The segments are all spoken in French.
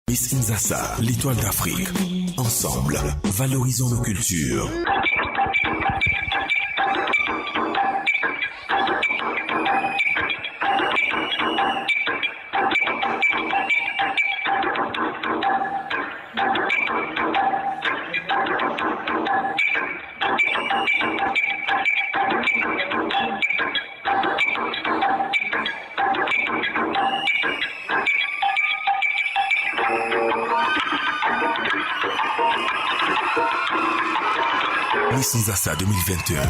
Miss Nzassa, l'étoile d'Afrique. Ensemble, valorisons nos cultures. Miss Nzassa 2021.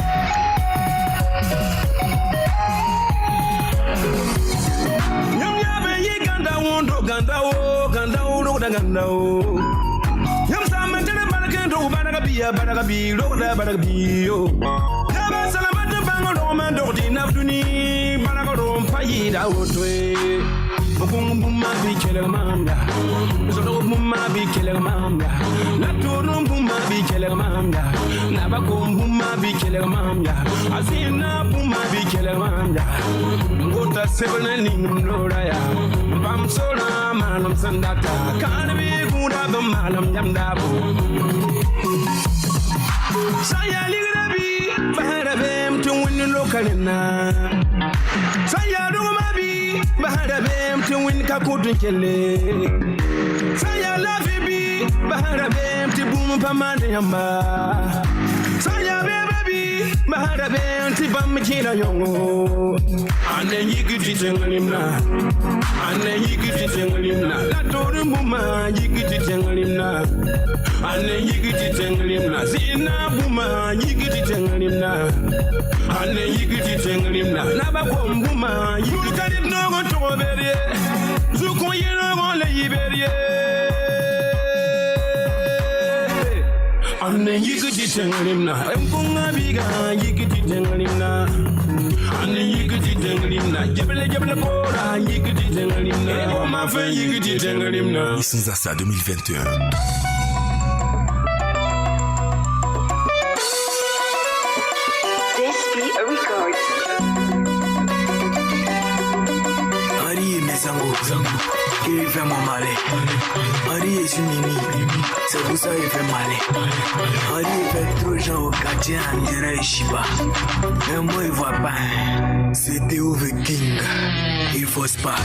Bumma bi kele manga, zoro bumma bi kele manga, la turu bumma bi kele manga, na bako bumma bi kele manga, azina bumma bi kele manga, ngota sebene nimlora ya, bam sola manam sandata, kanbi kuda bam manam jamdabu. Saya ligrabi, baharabem tu win lokalina, saya dumabi, baharabem tu win kakudun kele, saya lafibi, baharabem tu bum pamande yamba, saya bebabi, baharabem tu bam kira yongo, ane yigiti tengalimna, la toru buma yigiti tengalimna, ane yigiti tengalimna, zina buma yigiti tengalimna, ane yigiti tengalimna, nabakom buma yigiti kadit nogo toberie, zuko yenogo le yiberie, ane yigiti tengalimna, empunga biga yigiti tengalimna, ane yigiti tengalimna, jebele kora yigiti tengalimna, o ma fe yigiti tengalimna. Miss Nzassa 2021. Il fait mon malais. Marie est une mimi. C'est pour ça qu'il fait malais. Marie fait trop gens au quartier en dirait Shiba. Mais moi il voit pas. C'était au King. Il faut pas.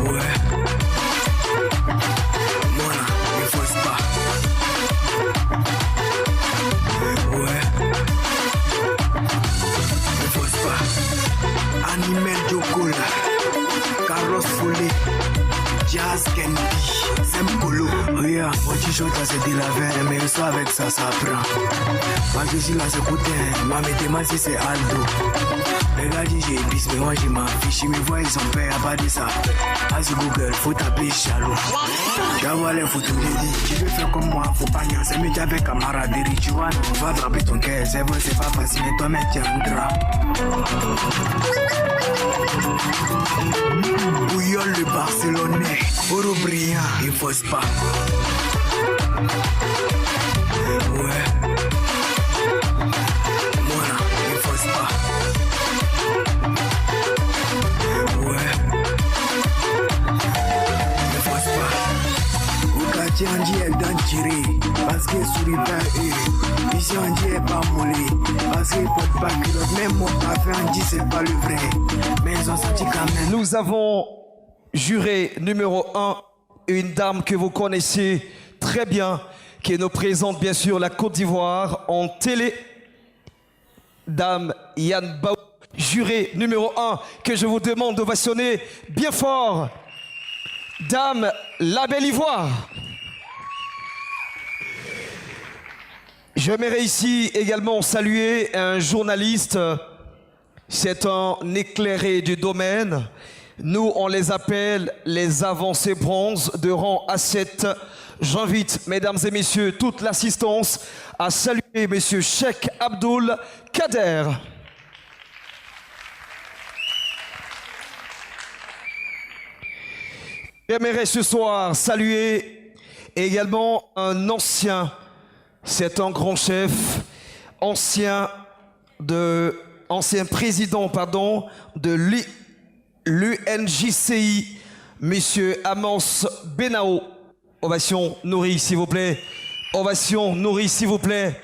Ouais. Moi là, il faut pas. Ouais. Il faut pas. Animal Jokola, Carlos Foley, Jazz Candy, Semkolo. Regarde, mon t-shirt là c'est de la veine, mais ça avec ça, ça prend. Ma cuisine là c'est côté, ma météma si c'est Aldo. Les gars disent j'ai épice, mais moi j'ai ma fiche, ils me voient, ils ont peur, pas dit ça. Vas-y Google, faut taper Chalot. Tu vas voir les photos de dit, tu veux faire comme moi, faut pas nier, c'est mieux avec camaraderie, tu vois, on va attraper ton cœur, c'est vrai, c'est pas facile, mais toi-même tu entras. Bouillon le Barcelonais, Oro brillant, il faut pas. Ouais. Voilà, il faut pas. Ouais. Il faut pas. Au quartier, on dit elle donne tirer, parce que souris pas eux. Ici, on dit elle pas moulée, parce qu'il porte pas culotte. Même mon café, on dit c'est pas le vrai. Mais ils ont senti quand même. Nous avons juré numéro 1, une dame que vous connaissez très bien, qui nous présente bien sûr la Côte d'Ivoire en télé. Dame Yann Baou, juré numéro 1, que je vous demande d'ovationner bien fort. Dame La Belle Ivoire. J'aimerais ici également saluer un journaliste. C'est un éclairé du domaine. Nous, on les appelle les avancées bronze de rang A7. J'invite, mesdames et messieurs, toute l'assistance à saluer monsieur Cheikh Abdoul Kader. J'aimerais ce soir saluer également un ancien, c'est un grand chef, ancien président de l'UNJCI, Monsieur Amos Benao. Ovation nourrie, s'il vous plaît. Ovation nourrie, s'il vous plaît.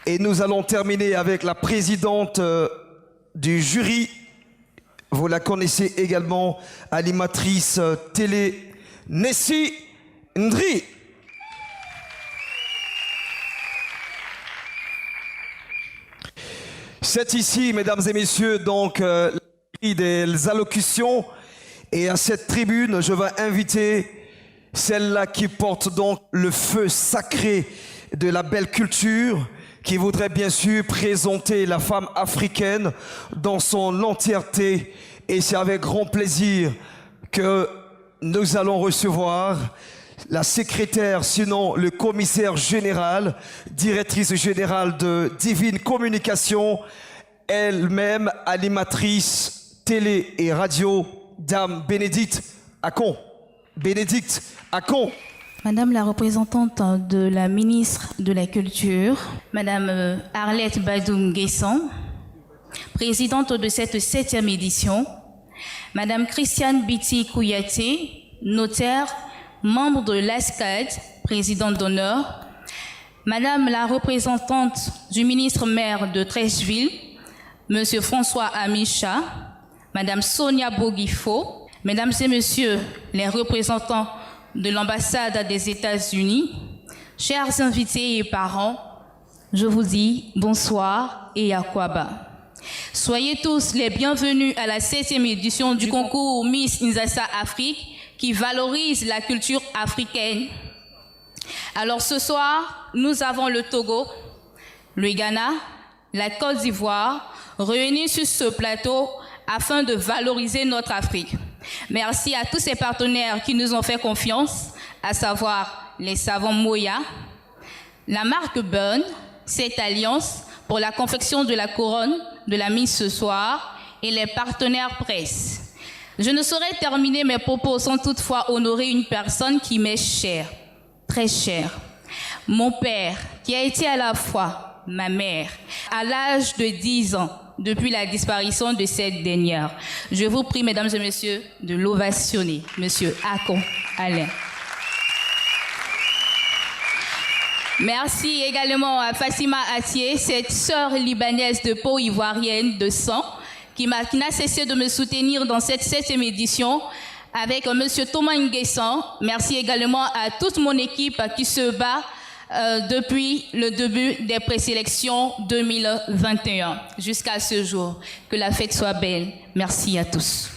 Et nous allons terminer avec la présidente du jury. Vous la connaissez également, animatrice télé, Nessie Ndri. C'est ici, mesdames et messieurs, donc la grille des allocutions. Et à cette tribune, je vais inviter celle-là qui porte donc le feu sacré de la belle culture, qui voudrait bien sûr présenter la femme africaine dans son entièreté. Et c'est avec grand plaisir que nous allons recevoir la secrétaire, sinon le commissaire général, directrice générale de Divine Communication, elle-même animatrice télé et radio, Dame Bénédicte Akon. Bénédicte Akon. Madame la représentante de la ministre de la Culture, Madame Arlette Badoum-Guesson, présidente de cette 7e édition, Madame Christiane Biti Kouyaté, notaire, membre de l'ASCAD, présidente d'honneur, Madame la représentante du ministre-maire de Treichville, Monsieur François Amicha, Madame Sonia Boguifo, Mesdames et Messieurs les représentants de l'ambassade des États-Unis, chers invités et parents, je vous dis bonsoir et Akwaba. Soyez tous les bienvenus à la 7e édition du concours Miss Nzassa Afrique qui valorise la culture africaine. Alors ce soir, nous avons le Togo, le Ghana, la Côte d'Ivoire réunis sur ce plateau afin de valoriser notre Afrique. Merci à tous ces partenaires qui nous ont fait confiance, à savoir les savants Moya, la marque Burn, cette alliance pour la confection de la couronne de la Miss ce soir et les partenaires presse. Je ne saurais terminer mes propos sans toutefois honorer une personne qui m'est chère, très chère. Mon père, qui a été à la fois ma mère, à l'âge de 10 ans, depuis la disparition de cette dernière. Je vous prie, mesdames et messieurs, de l'ovationner, Monsieur Akon Alain. Merci également à Fatima Atié, cette sœur libanaise de peau ivoirienne de sang, qui n'a cessé de me soutenir dans cette 7e édition, avec Monsieur Thomas Nguessan. Merci également à toute mon équipe qui se bat depuis le début des présélections 2021 jusqu'à ce jour. Que la fête soit belle. Merci à tous.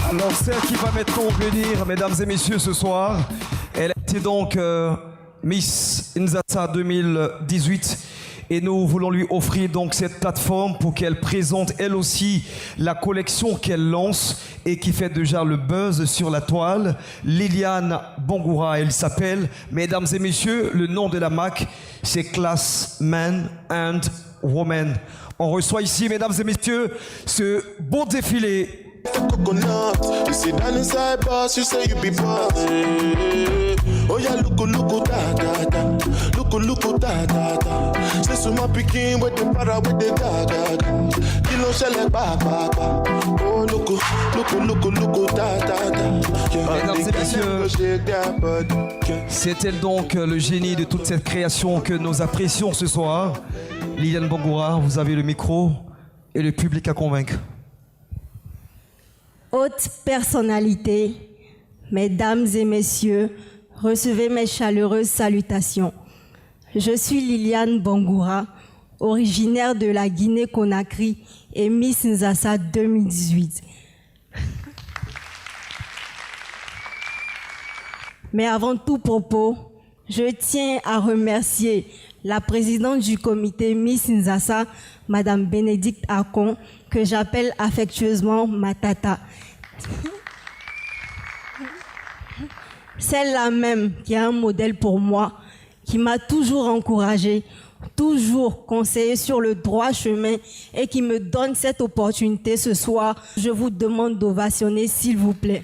Alors celle qui va maintenant venir, mesdames et messieurs, ce soir, elle a été donc Miss Nzassa 2018. Et nous voulons lui offrir donc cette plateforme pour qu'elle présente elle aussi la collection qu'elle lance et qui fait déjà le buzz sur la toile. Liliane Bongoura, elle s'appelle. Mesdames et messieurs, le nom de la marque, c'est Class Men and Women. On reçoit ici, mesdames et messieurs, ce beau défilé. Coconut, you sit down inside boss, you say you be boss. Oh yeah, look da da da, look da da da. Say so my picking with the para with the da da da. Kilo shell ba ba ba. Oh look da da da. Mesdames et messieurs, c'est elle donc le génie de toute cette création que nous apprécions ce soir. Liliane Bongoura, vous avez le micro et le public à convaincre. Haute personnalité, mesdames et messieurs, recevez mes chaleureuses salutations. Je suis Liliane Bongoura, originaire de la Guinée-Conakry et Miss Nzassa 2018. Mais avant tout propos, je tiens à remercier la présidente du comité Miss Nzassa, Madame Bénédicte Akon, que j'appelle affectueusement ma tata. Celle-là même qui est un modèle pour moi, qui m'a toujours encouragée, toujours conseillée sur le droit chemin et qui me donne cette opportunité ce soir. Je vous demande d'ovationner, s'il vous plaît.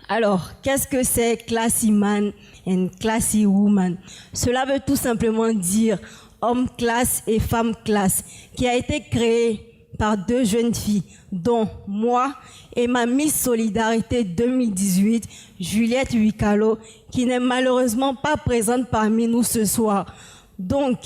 Alors, qu'est-ce que c'est Classy Man and Classy Woman? Cela veut tout simplement dire Homme classe et Femme classe, qui a été créé par 2 jeunes filles, dont moi et ma Miss Solidarité 2018, Juliette Wicalo, qui n'est malheureusement pas présente parmi nous ce soir. Donc,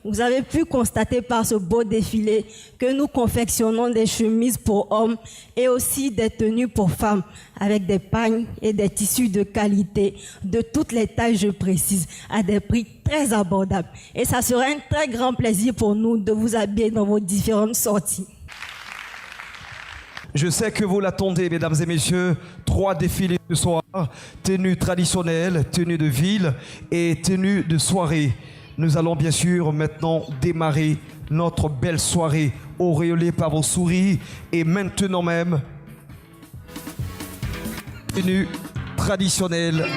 vous avez pu constater par ce beau défilé que nous confectionnons des chemises pour hommes et aussi des tenues pour femmes avec des pagnes et des tissus de qualité, de toutes les tailles, je précise, à des prix très abordables. Et ça sera un très grand plaisir pour nous de vous habiller dans vos différentes sorties. Je sais que vous l'attendez, mesdames et messieurs. 3 défilés ce soir, tenue traditionnelle, tenue de ville et tenue de soirée. Nous allons bien sûr maintenant démarrer notre belle soirée auréolée par vos souris et maintenant même tenue traditionnelle.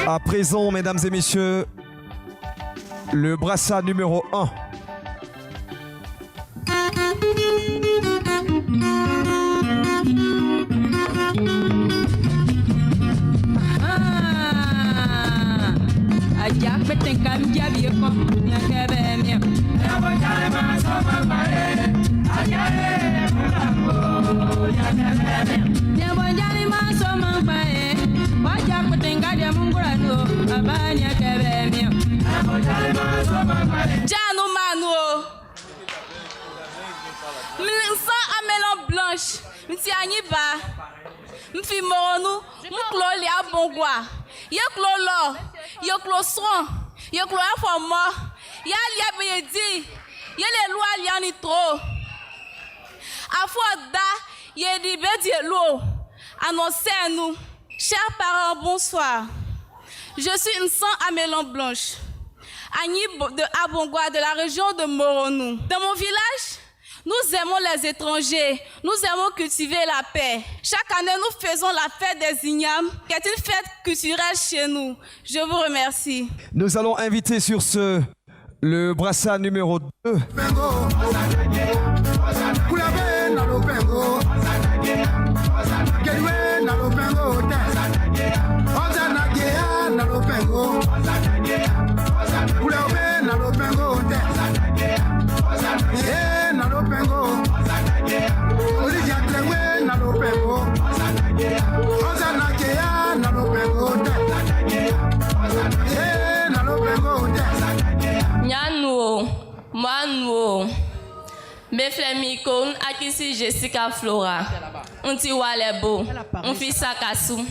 À présent, mesdames et messieurs, le brassard numéro 1. Jano Mano M'insan amelon blanche M'ti aniba M'fi moronou M'klo li a bongwa Ye klo lo Ye klo son Ye klo a fomo Ye li a beyedi Ye le loi li anitro Afo da Ye di bedi lo Annoncez nous. Chers parents, bonsoir. Je suis une sang à Mélon Blanche, Annie de Abongwa, de la région de Moronou. Dans mon village, nous aimons les étrangers, nous aimons cultiver la paix. Chaque année, nous faisons la fête des Ignames, qui est une fête culturelle chez nous. Je vous remercie. Nous allons inviter sur ce le brassard numéro 2. Nyanou, Manou, Beflemiko, Akisi Jessica Flora, Unti Walebo, Unfi Sakassou.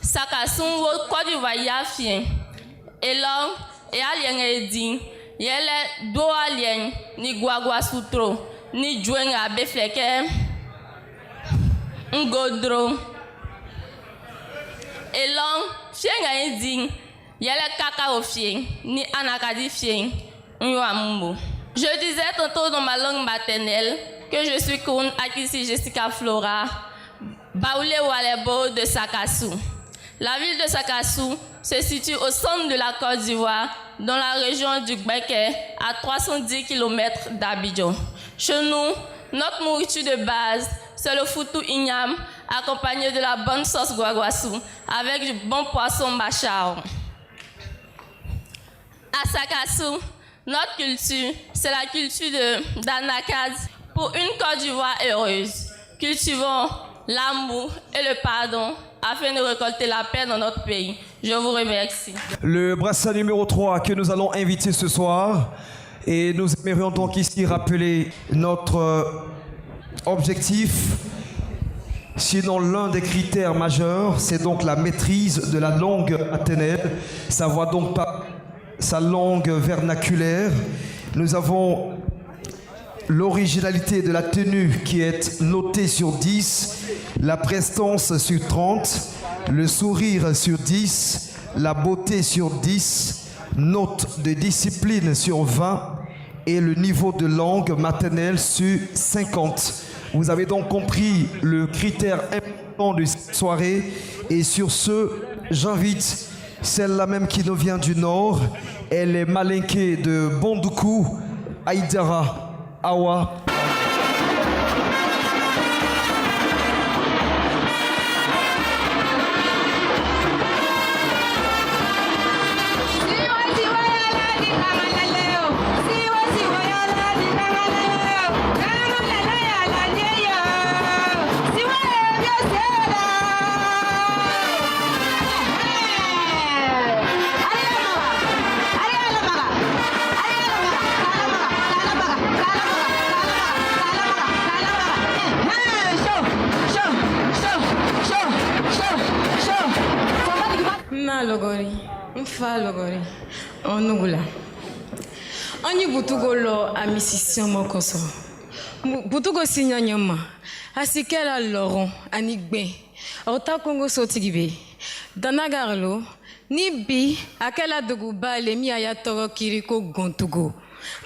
Sakassou, Côte d'Ivoire Yafien. Et là, et alien Edin, Yele do alien, ni Guagua Soutro, ni Djouenga Befleke, Ngodro. Et là, Fienga Edin, Yele Kakao Fien, ni Anakadi Fien, Nyuamumbo. Je disais tantôt dans ma langue maternelle que je suis Koun Akisi Jessica Flora, Baoulé Walebo de Sakassou. La ville de Sakassou se situe au centre de la Côte d'Ivoire, dans la région du Gbeke, à 310 km d'Abidjan. Chez nous, notre nourriture de base, c'est le foutou igname, accompagné de la bonne sauce guaguassou, avec du bon poisson bachao. À Sakassou, notre culture, c'est la culture d'Anakad pour une Côte d'Ivoire heureuse. Cultivons l'amour et le pardon afin de récolter la paix dans notre pays. Je vous remercie. Le brassard numéro 3 que nous allons inviter ce soir. Et nous aimerions donc ici rappeler notre objectif. Sinon, l'un des critères majeurs, c'est donc la maîtrise de la langue athénaise. Ça voit donc pas sa langue vernaculaire. Nous avons l'originalité de la tenue qui est notée sur 10, la prestance sur 30, le sourire sur 10, la beauté sur 10, note de discipline sur 20 et le niveau de langue maternelle sur 50. Vous avez donc compris le critère important de cette soirée. Et sur ce, j'invite celle-là même qui nous vient du Nord. Elle est malinquée de Bondoukou, Aïdara Awa. Logori, mfa logori, onugula. Onyi butugo lo amisisi mokoso. Butugo sinyanyama. Asikela loron anigbe. Ota Kongo sotigibe. Danagarlo ni bi akela dogu bale mi ayatoro kiriko gontugo.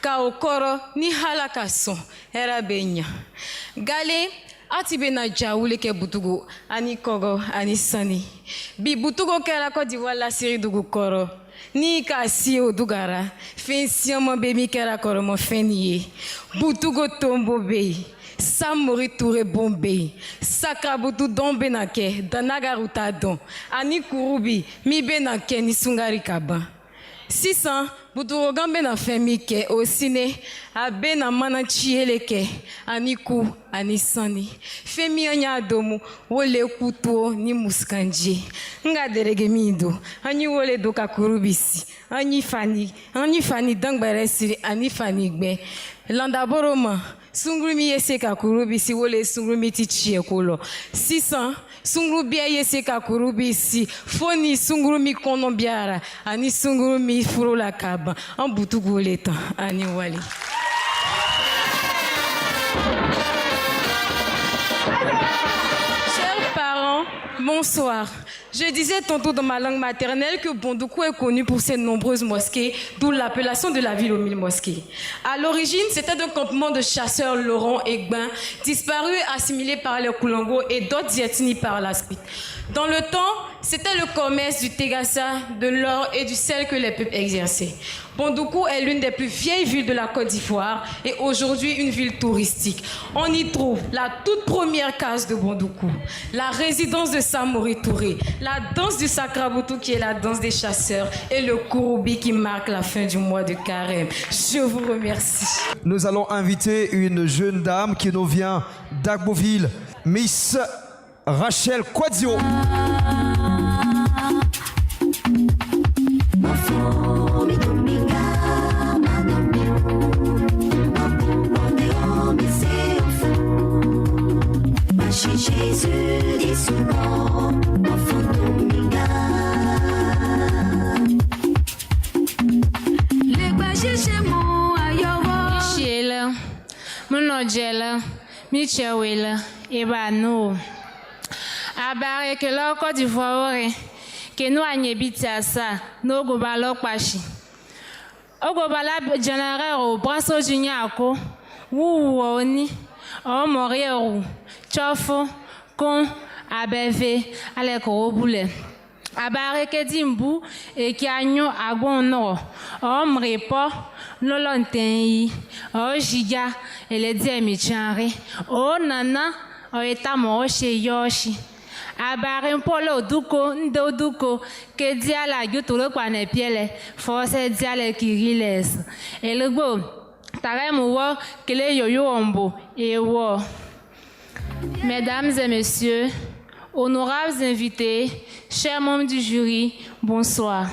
Ka okoro ni halaka son era benya. Gale atibe na jawule ke butugo ani kogo ani sani bi butugo kera ko di wala siri dugu koro ni ka si o dugara fensi mo be mi kera koro mo feniye butugo tombo be Samori Touré Bombay Saka butu dombe na ke danagaruta don ani kurubi mi be na ke ni sungari kaba 600 butugo gambe na femi ke osine abe na mana chiele ke aniku anisani femi anya domu wole kutuo ni muskanje nga derege mindo ani wole doka kurubisi ani fani dangbere siri ani fani gbe landa boroma sungrumi yese ka kurubisi wole sungrumi ti chiekolo 600 sungru bia yese ka kurubisi foni sungrumi kono biara ani sungrumi furula kaba en butugo leta ani wali. Chers parents, bonsoir. Je disais tantôt dans ma langue maternelle que Bondoukou est connu pour ses nombreuses mosquées, d'où l'appellation de la ville aux 1000 mosquées. À l'origine, c'était un campement de chasseurs Laurent et Gbin, disparus, assimilés par les Koulangos et d'autres ethnies par la suite. Dans le temps, c'était le commerce du Tegassa, de l'or et du sel que les peuples exerçaient. Bondoukou est l'une des plus vieilles villes de la Côte d'Ivoire et aujourd'hui une ville touristique. On y trouve la toute première case de Bondoukou, la résidence de Samori Touré, la danse du Sakraboutou qui est la danse des chasseurs et le Kouroubi qui marque la fin du mois de Carême. Je vous remercie. Nous allons inviter une jeune dame qui nous vient d'Agboville, Miss Rachel Quadio. Jésus dit souvent, enfant Dominga. Le bâché chez moi, ayowo. Michel, mon ojela, Michel, Ebano. Abare que la Côte d'Ivoire, que nous agnébiti à ça, nous gobalo pachi. Ogobala général au brasso juniako, ou oni, o moriero. Chofo, con, abeve, aleko boule. Abareke dimbu, et qui a nous à bon nord. Homme repo, nolontenyi, o giga, et les diamichanre. O nana, o etamo chez Yoshi. Abare polo duko, ndo duko, que dia la gutolo kwane piele, force dia le kiriles. Et le go, taremuwa, que le yoyo ombo, et wo. Mesdames et messieurs, honorables invités, chers membres du jury, bonsoir.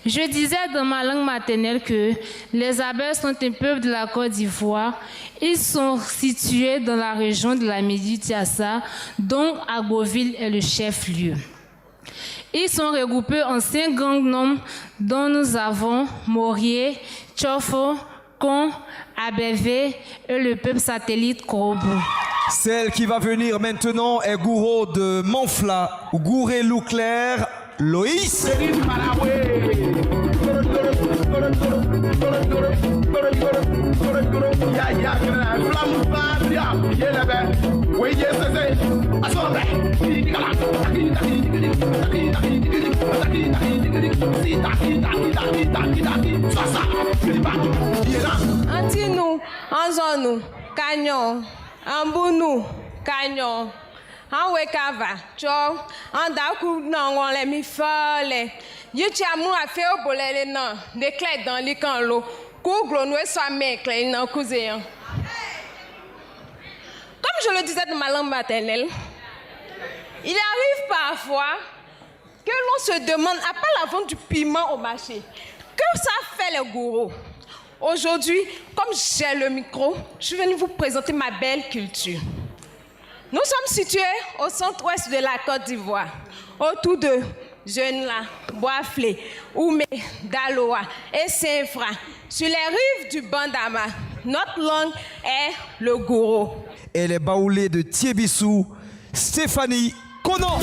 Je disais dans ma langue maternelle que les Abels sont un peuple de la Côte d'Ivoire. Ils sont situés dans la région de la Midi-Tiassa, dont Agboville est le chef-lieu. Ils sont regroupés en 5 grands noms dont nous avons Morier, Tchofo, Con, Abévé et le peuple satellite Korobou. Celle qui va venir maintenant est Gouro de Manfla, Gouré Louclair, Loïs. Antinu, Anzonu, Canyon, Ambunu, Canyon, Anwekava, Cho, Andaku, non, let me fall. Yuchamu a fait au bolet, non, des clés dans les canlots, Kouglo, nous sommes mes clés, non, cousin. Comme je le disais dans ma langue maternelle, il arrive parfois que l'on se demande, à part la vente du piment au marché, que ça fait les gourous. Aujourd'hui, comme j'ai le micro, je vais vous présenter ma belle culture. Nous sommes situés au centre-ouest de la Côte d'Ivoire, autour de Jeune-La, Bois-Flé, Oumé, Daloa et Saint-Fra, sur les rives du Bandama. Notre langue est le gourou. Et les baoulés de Thiébissou, Stéphanie Konan.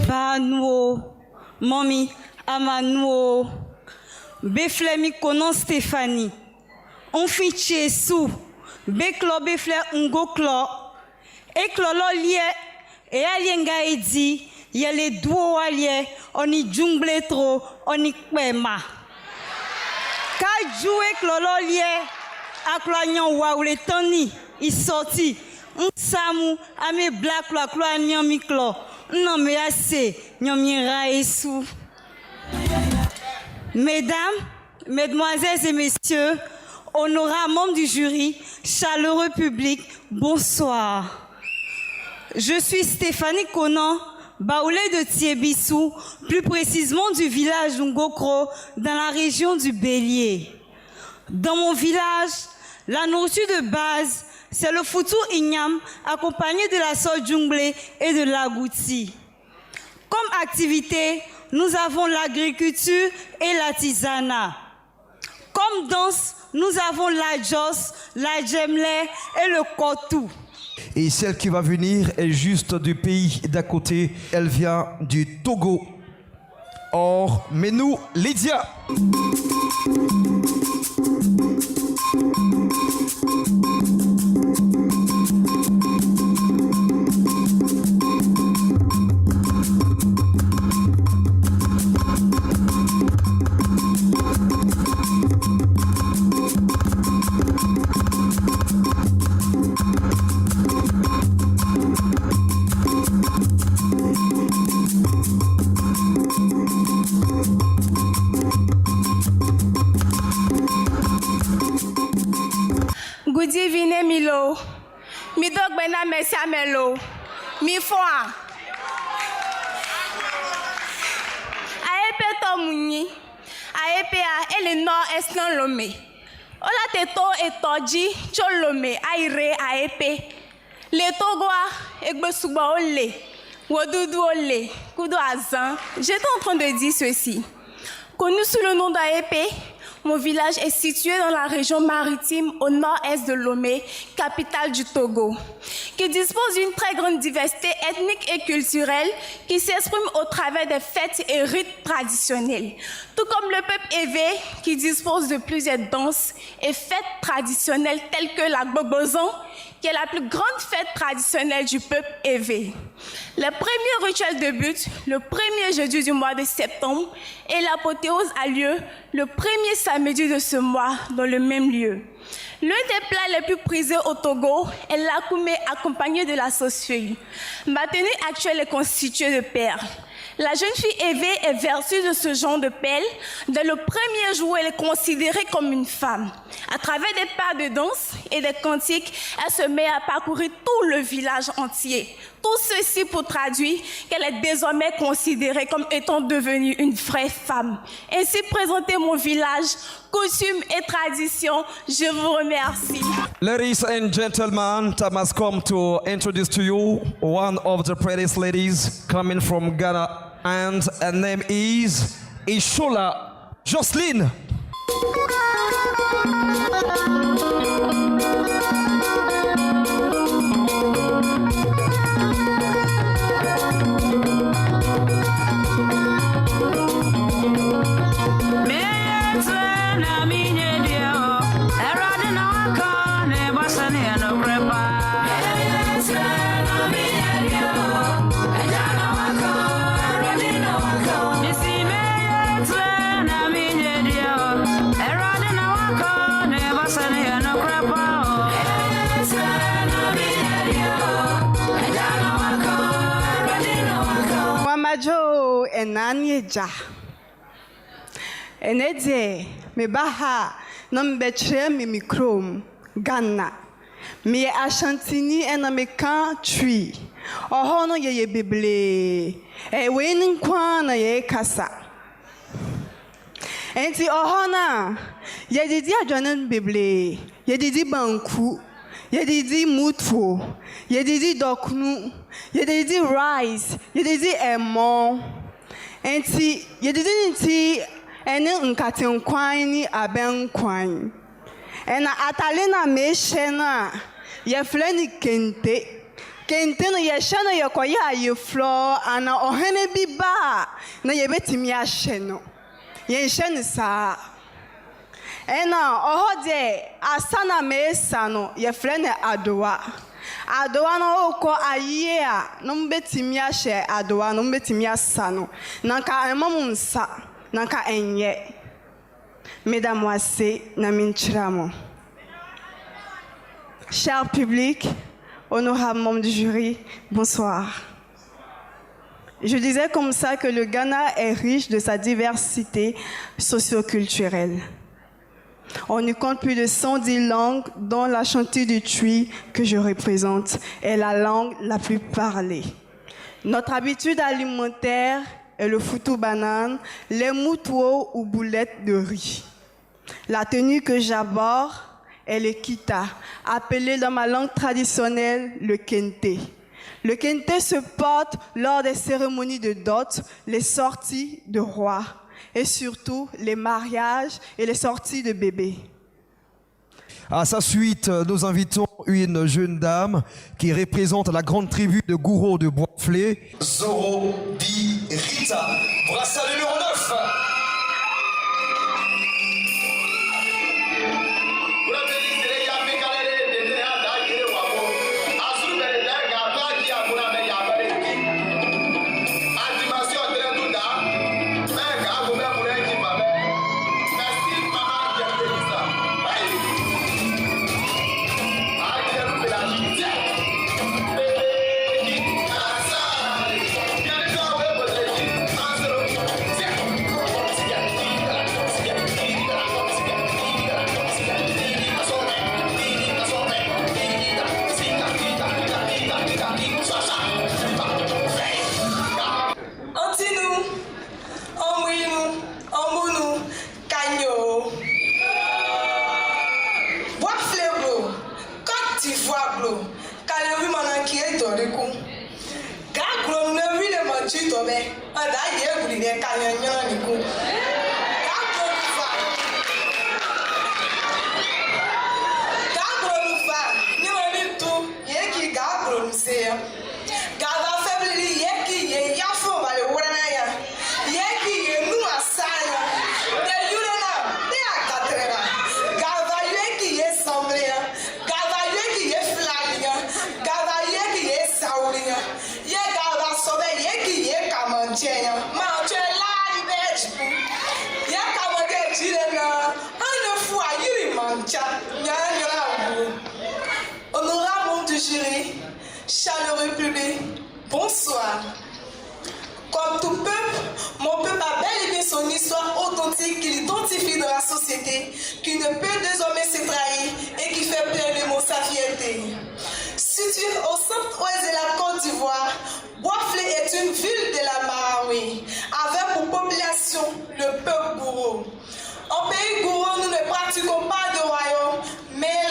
Banuo, Mami, Amanuo, Beflemi Konan Stéphanie, on fit sous, Beklo Befle Ngoklo, Eklolo lié, et Alienga Edi, Yale Duo Alie, on y jungle trop, on y kwema. Ka joué Klolo lié, Akloignon Waou le Tony, il sorti, on samu, ame black lo Akloignon Miklo. Non, mais assez, Mesdames, Mesdemoiselles et Messieurs, honorables membres du jury, chaleureux public, bonsoir. Je suis Stéphanie Konan, baoulée de Thiébissou, plus précisément du village d'Ungokro, dans la région du Bélier. Dans mon village, la nourriture de base, c'est le foutou ignam accompagné de la sauce junglée et de l'agouti. Comme activité, nous avons l'agriculture et l'artisanat. Comme danse, nous avons la joss, la djemlé et le kotou. Et celle qui va venir est juste du pays d'à côté. Elle vient du Togo. Or, mais nous, Lydia. Goudi vine milo, mi dog bena mesia melo, mi foa. Aepe to muni, aepe a ele no eslan lome. Ola te to etoji cholome aire aepe. Le togoa egbe suba ole, wodudu ole, kudo azan. J'étais en train de dire ceci. Connu sous le nom d'Aépé, mon village est situé dans la région maritime au nord-est de Lomé, capitale du Togo, qui dispose d'une très grande diversité ethnique et culturelle qui s'exprime au travers des fêtes et rites traditionnels, tout comme le peuple évé qui dispose de plusieurs danses et fêtes traditionnelles telles que la Gbobozan, qui est la plus grande fête traditionnelle du peuple évé. Le premier rituel de but, le premier jeudi du mois de septembre, et l'apothéose a lieu le premier samedi de ce mois dans le même lieu. L'un des plats les plus prisés au Togo est l'akoumé accompagné de la sauce feuille. Ma tenue actuelle est constituée de perles. La jeune fille évée est vertue de ce genre de perles. Dès le premier jour, elle est considérée comme une femme. À travers des pas de danse et des cantiques, elle se met à parcourir tout le village entier. Tout ceci pour traduire qu'elle est désormais considérée comme étant devenue une vraie femme. Ainsi présenté mon village, coutumes et traditions, je vous remercie. remercie. Ladies and gentlemen, time has come to introduce to you one of the prettiest ladies coming from Ghana, and her name is Ishola Jocelyn. Mamajo enanyeja enedie me baha no mbetre me microm Ghana me Ashantini ena me country oho no ye beble e wen kwa na ye kasa enti oho na ye didi adwanen beble ye didi banku ye didi mutu ye didi doknu ye didi rice ye didi emo enti ye didi nti ene nkatenkwan ni abenkwan ena atalena meshena ye fleni kente no ye shena ye koya ye flo ana ohene bi ba na ye betimi ahye no ye nhye sa ena oho de asana mesa no ye flene adowa no oko aye a no mbetimi ahye adowa no mbetimi asa no nanka emom nsa nanka enye mesdames na minchiramo. Cher public, honorables membres du jury, bonsoir. Je disais comme ça que le Ghana est riche de sa diversité socio-culturelle. On y compte plus de 110 langues, dont la chantilly du Twi que je représente est la langue la plus parlée. Notre habitude alimentaire est le foutou banane, les moutouos ou boulettes de riz. La tenue que j'aborde est le kita, appelé dans ma langue traditionnelle le kente. Le kente se porte lors des cérémonies de dot, les sorties de roi et surtout les mariages et les sorties de bébés. À sa suite, nous invitons une jeune dame qui représente la grande tribu de Gouro de Boisflé. Zoro Di Rita, brassard numéro 9. Chaleureux public, bonsoir. Comme tout peuple, mon peuple a bel et bien son histoire authentique qui l'identifie dans la société, qui ne peut désormais se trahir et qui fait pleinement sa fierté. Située au centre-ouest de la Côte d'Ivoire, Boisflé est une ville de la Marawi, avec pour population le peuple Gouro. En pays Gouro, nous ne pratiquons pas de royaume, mais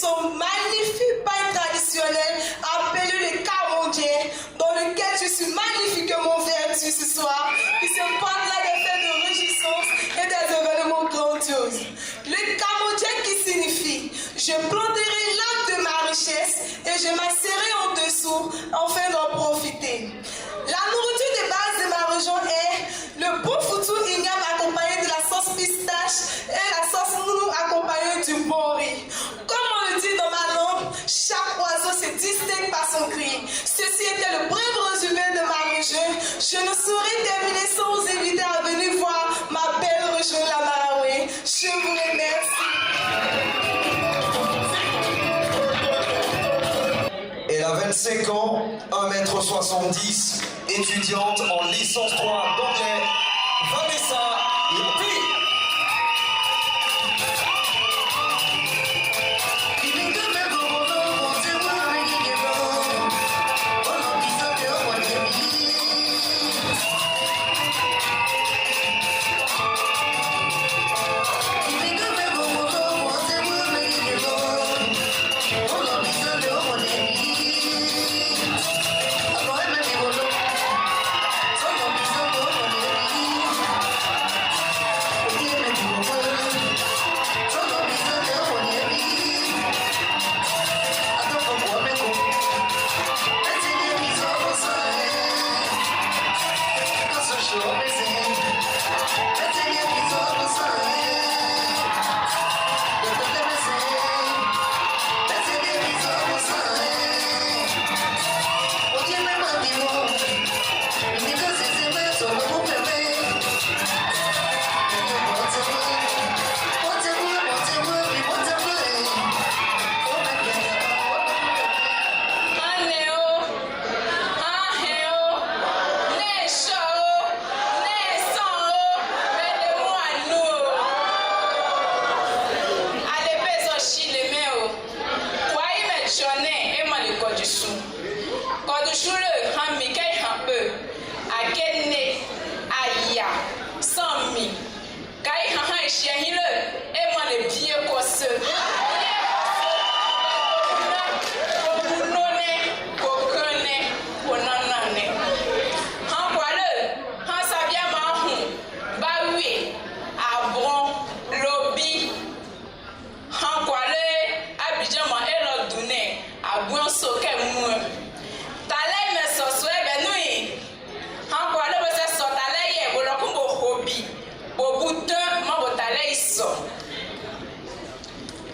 son magnifique pain traditionnel appelé le camondien, dans lequel je suis magnifiquement vertu ce soir, qui se porte là des fêtes de réjouissance et des événements grandioses. Le camondien qui signifie « Je planterai l'arbre de ma richesse et je m'asserai en dessous afin d'en profiter ». La nourriture de base de ma région est le bon foutou igname accompagné de la sauce pistache et la sauce nounou accompagnée du bon riz. Comme on le dit dans ma langue, chaque oiseau se distingue par son cri. Ceci était le bref résumé de ma région. Je ne saurais terminer sans vous inviter à venir voir ma belle région la Malawi. Je vous remercie. Elle a 25 ans, 1m70, étudiante en licence 3 d'anglais, Vanessa Yoppi.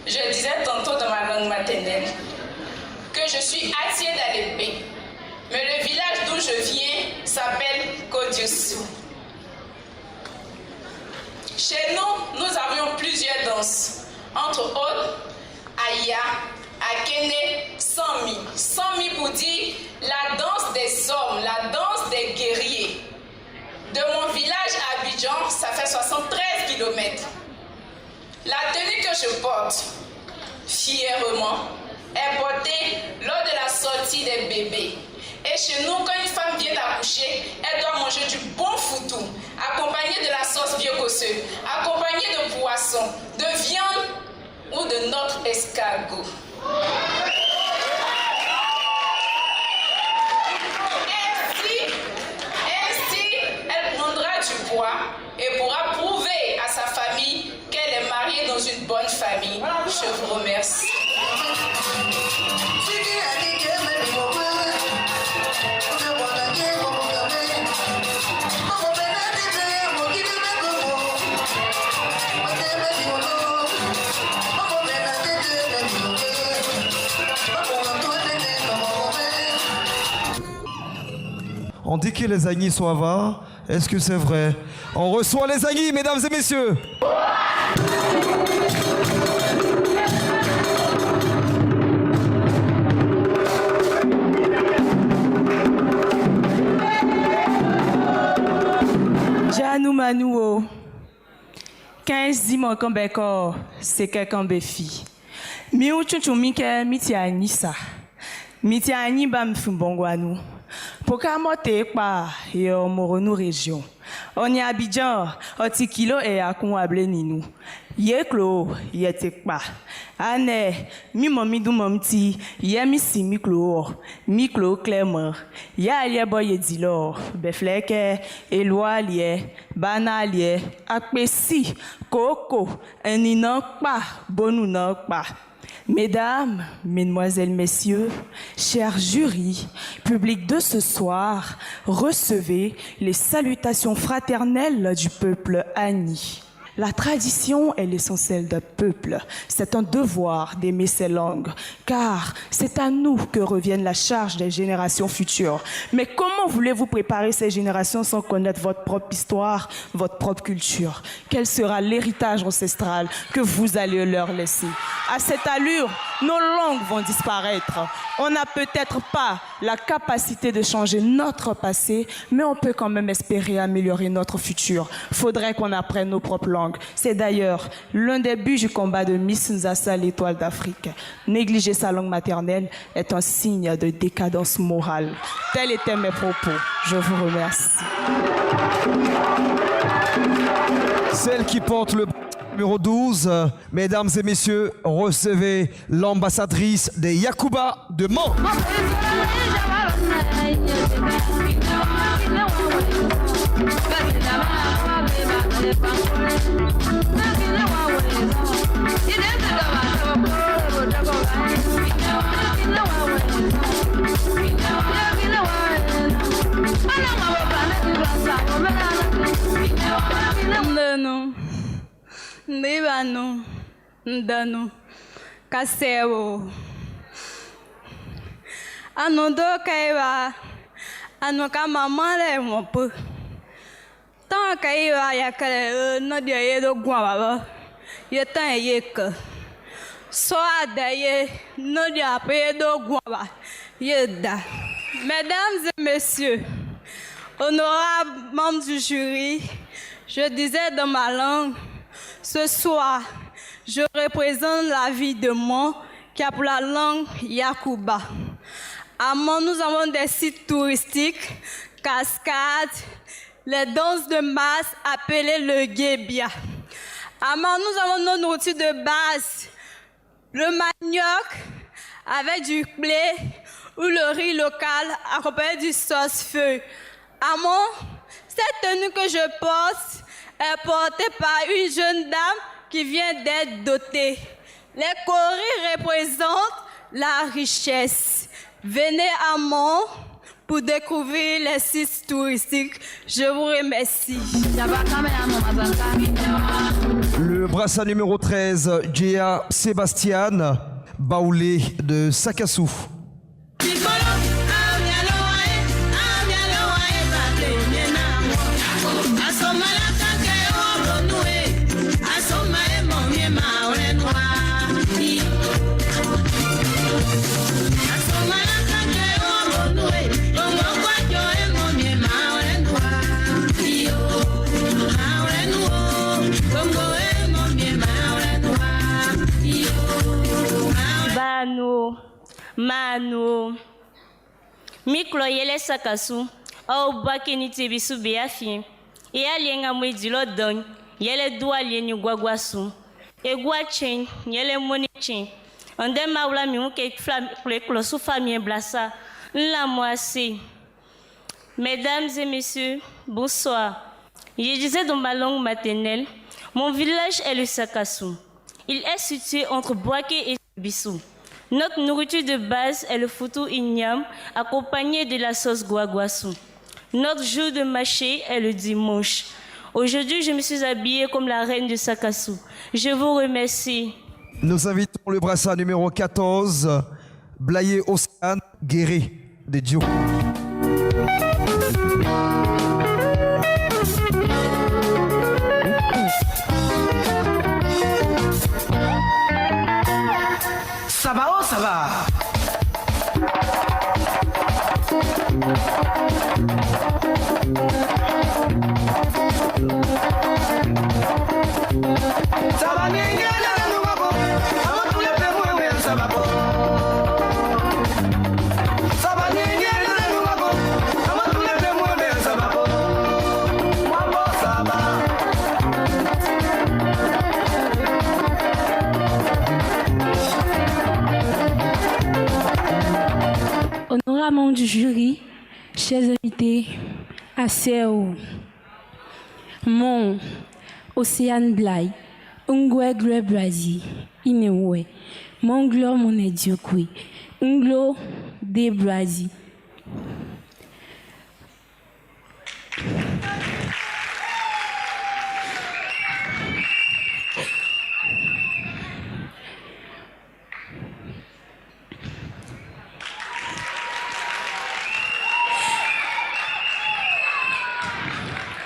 Je disais tantôt dans ma langue maternelle que je suis Atié d'Alépé, mais le village d'où je viens s'appelle Kodiossou. Chez nous, nous avions plusieurs danses, entre autres Aya, Akene, Sami. Sami pour dire la danse des hommes, la danse des guerriers. De mon village à Abidjan, ça fait 73 km. La tenue que je porte, fièrement, est portée lors de la sortie des bébés. Et chez nous, quand une femme vient d'accoucher, elle doit manger du bon foutou, accompagné de la sauce vieux cosseux, accompagné de poisson, de viande ou de notre escargot. Ainsi, elle prendra du poids et pourra prouver à sa famille qu'elle est mariée dans une bonne famille. Je vous remercie. On dit que les Agnis sont avares. Est-ce que c'est vrai? On reçoit les Agnis, mesdames et messieurs. Janou Manouo, 15 dimanches quand beko, c'est quelqu'un béfi. Miou chouchou mike miti anisa, miti ani bam fumbongwanou. Pourquoi monter pa yo moronou région. On y Abidjan, oti kilo et akon able ninou. Yeklo, yetekpa. Ane, mi mami du mamti, ye mi si miklo Clément. Ya liye boye dilor, befleke, elwa liye, bana liye, akpesi, koko, eninokpa, bonunokpa. Mesdames, Mesdemoiselles, Messieurs, chers jurys, public de ce soir, recevez les salutations fraternelles du peuple Ani. La tradition est l'essentiel d'un peuple. C'est un devoir d'aimer ses langues, car c'est à nous que revienne la charge des générations futures. Mais comment voulez-vous préparer ces générations sans connaître votre propre histoire, votre propre culture? Quel sera l'héritage ancestral que vous allez leur laisser? À cette allure, nos langues vont disparaître. On n'a peut-être pas la capacité de changer notre passé, mais on peut quand même espérer améliorer notre futur. Faudrait qu'on apprenne nos propres langues. C'est d'ailleurs l'un des buts du combat de Miss Nzassa, l'étoile d'Afrique. Négliger sa langue maternelle est un signe de décadence morale. Tels étaient mes propos. Je vous remercie. Celle qui porte le numéro 12, mesdames et messieurs, recevez l'ambassadrice des Yakuba de Mans. Ndano, Ndano, Kaseo. Anodo kaiwa, anoka maman le mon peu. Tant kaiwa yakale no dia yedo gwa yetan yeke. So adaye no dia pedo gwa yeda. Mesdames et messieurs, honorables membres du jury, je disais dans ma langue, ce soir, je représente la ville de Mans qui a pour la langue Yakuba. À Mans, nous avons des sites touristiques, cascades, les danses de masse appelées le guébia. À Mans, nous avons nos nourritures de base, le manioc avec du blé ou le riz local accompagné du sauce feu. À Mans, cette tenue que je porte est portée par une jeune dame qui vient d'être dotée. Les Coris représentent la richesse. Venez à Mans pour découvrir les sites touristiques. Je vous remercie. Le brassard numéro 13, Gia Sébastien Baoulé de Sakassou. Mano miklo yele Sakassou au bakeni tibisu beafi e alienga mwedilo don yele dualie ni gwagwasu e gwachen yele monichen ande maula mi unke flam closu famille blassa la moissé. Mesdames et messieurs, bonsoir. Je disais dans ma langue maternelle, mon village est le Sakassou. Il est situé entre Boaké et Bissou. Notre nourriture de base est le foutou igname accompagné de la sauce guaguassou. Notre jour de marché est le dimanche. Aujourd'hui, je me suis habillée comme la reine de Sakassou. Je vous remercie. Nous invitons le brassard numéro 14, Blaye Oscan Guéré de Diou. Ça va, oh, ça va. Ça va, du jury, chers invités, Aseo, Mon, Océane Blay, Ungwe Gwe Brazi, Inewe, Monglo Monediokwe, Unglo de Brazi.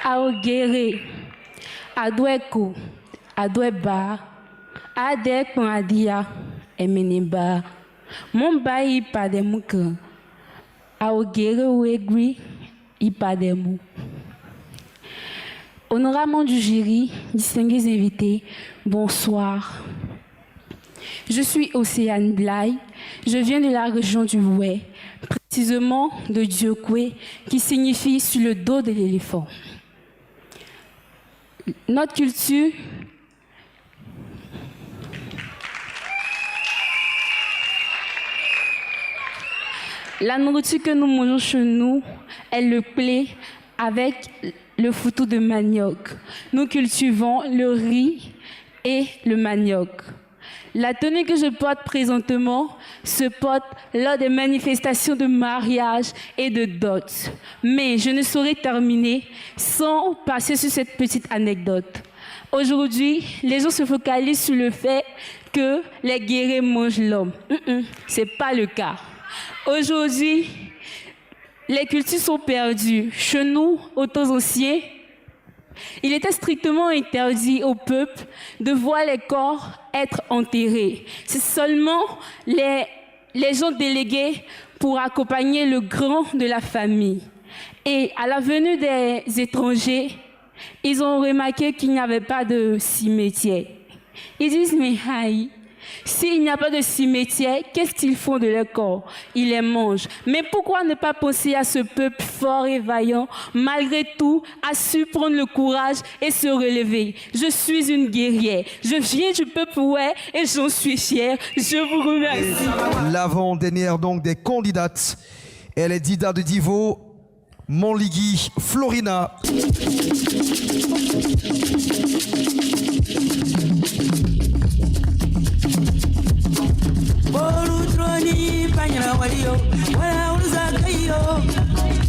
Aogere, Adweko, Adweba, Adekon Adia, Emeneba, Mombai Pademuka, Aogere Wegri, Ipademu. Honorables du jury, distingués invités, bonsoir. Je suis Océane Blay, je viens de la région du Woué, précisément de Diokwe, qui signifie sur le dos de l'éléphant. Notre culture la nourriture que nous mangeons chez nous est le blé avec le foutou de manioc. Nous cultivons le riz et le manioc. La tenue que je porte présentement se porte lors des manifestations de mariage et de dot. Mais je ne saurais terminer sans passer sur cette petite anecdote. Aujourd'hui, les gens se focalisent sur le fait que les guerriers mangent l'homme. Ce n'est pas le cas. Aujourd'hui, les cultures sont perdues. Chez nous, aux temps anciens, il était strictement interdit au peuple de voir les corps être enterrés. C'est seulement les gens délégués pour accompagner le grand de la famille. Et à la venue des étrangers, ils ont remarqué qu'il n'y avait pas de cimetière. Ils disent, mais aïe, s'il n'y a pas de cimetière, qu'est-ce qu'ils font de leur corps? Ils les mangent. Mais pourquoi ne pas penser à ce peuple fort et vaillant, malgré tout, a su prendre le courage et se relever? Je suis une guerrière. Je viens du peuple ouais et j'en suis fière. Je vous remercie. L'avant-dernière donc des candidates, elle est Dida de Divo, Monligui, Florina. Bolutroni panyana walio, wala uluzakayo.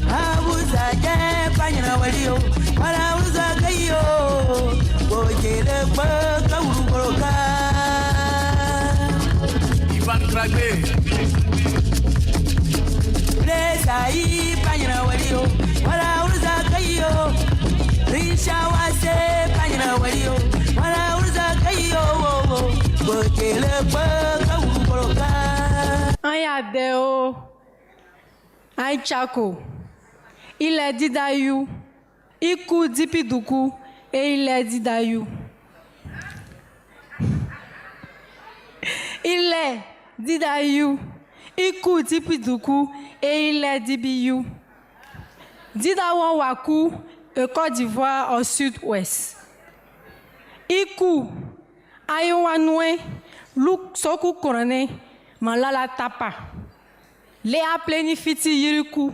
Abuzaje panyana walio, wala uluzakayo. Bojele baka urugoroka. Ivan Kragbe. Blesai panyana walio, wala uluzakayo. Risha wase panyana walio, wala uluzakayo. Bojele baka urugoroka. Ayadeo, Aïchako, il est dit d'Ayou, Iku Dipiduku, et il est dit d'Ayou. Il est dit d'Ayou, Iku Dipiduku, et il est dit Biyou. Didawan Waku, Côte d'Ivoire au sud-ouest. Iku, Ayowanwe, Luk Soku Korone, Malala Tapa. Lea plenifiti yiriku.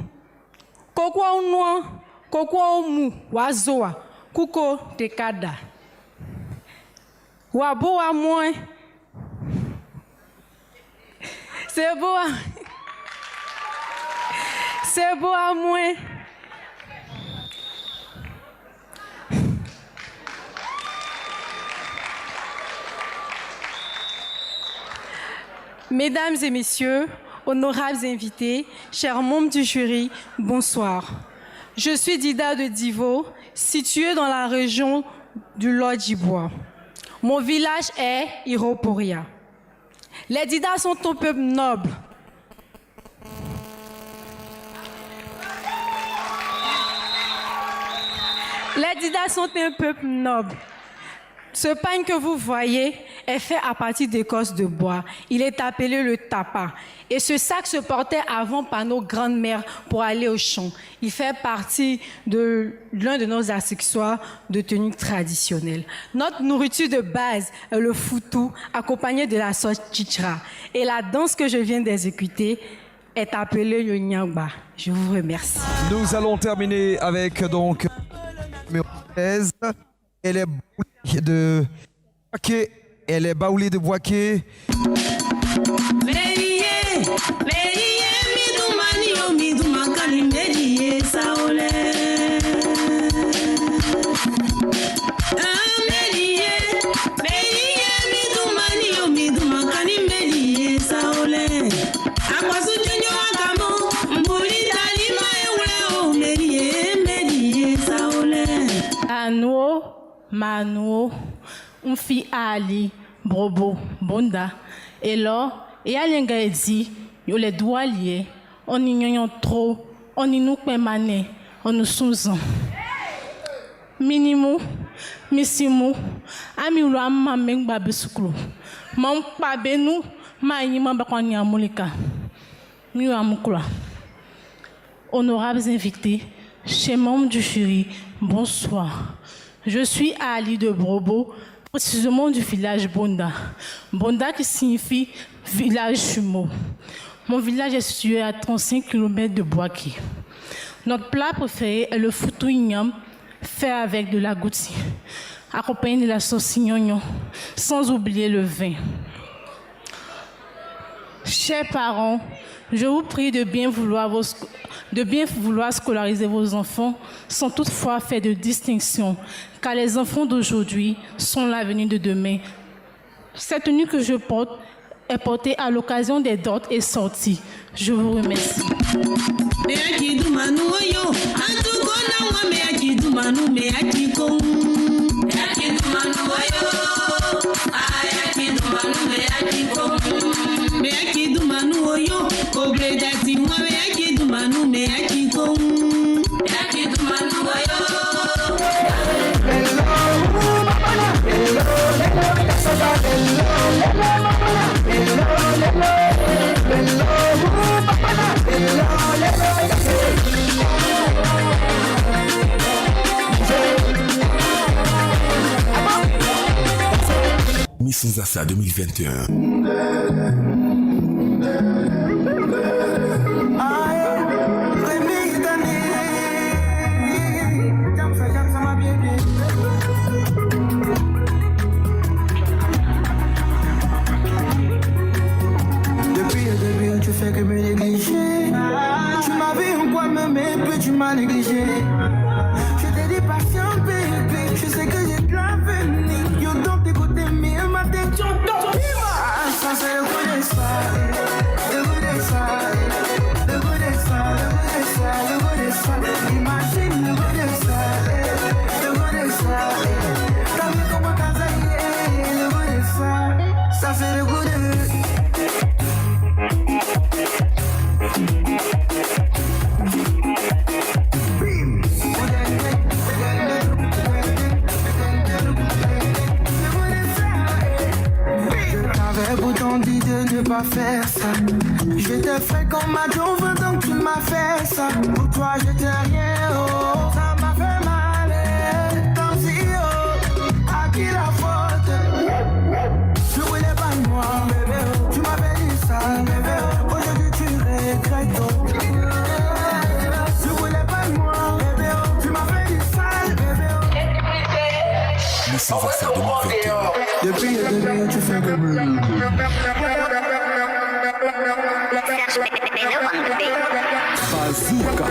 Kokwa unwa, kokwa umu, wazoa, kuko tekada. Waboa mwe. Seboa. Seboa mwe. Mesdames et messieurs, honorables invités, chers membres du jury, bonsoir. Je suis Dida de Divo, située dans la région du Lodjibois. Mon village est Iroporia. Les Didas sont un peuple noble. Les Didas sont un peuple noble. Ce pain que vous voyez est fait à partir d'écorce de bois. Il est appelé le tapa. Et ce sac se portait avant par nos grandes-mères pour aller au champ. Il fait partie de l'un de nos accessoires de tenue traditionnelle. Notre nourriture de base est le foutou, accompagné de la sauce chichra. Et la danse que je viens d'exécuter est appelée le Nyangba. Je vous remercie. Nous allons terminer avec donc numéro 13. Elle est Baoulé de Boaké. Elle est Baoulé de Boaké. Mano, un fi Ali, Brobo, Bonda. Et là, il y a les gars dit, yo les doigts liés, on y a trop, on y nous mané, on nous sous-en. Minimum, missimu, ami ou amma meng babesuklo. Mam pa benu, ma y m'a bakoni à Molika. Mieux à Moukla. Honorables invités, chers membres du jury, bonsoir. Je suis Ali de Brobo, précisément du village Bonda. Bonda qui signifie village jumeau. Mon village est situé à 35 km de Boaké. Notre plat préféré est le foutou ignam, fait avec de la goutti, accompagné de la sauce gnognon, sans oublier le vin. Chers parents, je vous prie de bien vouloir scolariser vos enfants sans toutefois faire de distinction, car les enfants d'aujourd'hui sont l'avenir de demain. Cette tenue que je porte est portée à l'occasion des dots et sorties. Je vous remercie. Miss Nzassa 2021. Depuis le début, tu fais que me négliger. Tu m'avais en quoi même, et puis tu m'as négligé. Je t'ai dit patient, baby. Je sais que j'ai de l'avenir. Yo, donc t'écoutes, mais ma tête, tu entends. Ah, ça, c'est le goût de ça. Le goût de ça. Le goût de ça. Le goût de ça. Le goût de ça. Imagine le goût de ça. Le goût de ça. T'as vu comment t'as zaïe. Le goût de ça. Ça, c'est le goût de. Pourtant dit de ne pas faire ça. Je te ferai comme ma Joe, 20 ans que tu m'as fait ça. Pour toi j'étais rien, oh. Ça m'a fait mal, tant si oh. À qui la faute? Je voulais pas de moi, bébé. Tu m'avais dit ça, bébé. Aujourd'hui tu regrettes, oh. Je voulais pas de moi, bébé. Tu m'avais dit ça, bébé. Miss Nzassa 2021. Depuis le début, tu fais que me. Bazooka.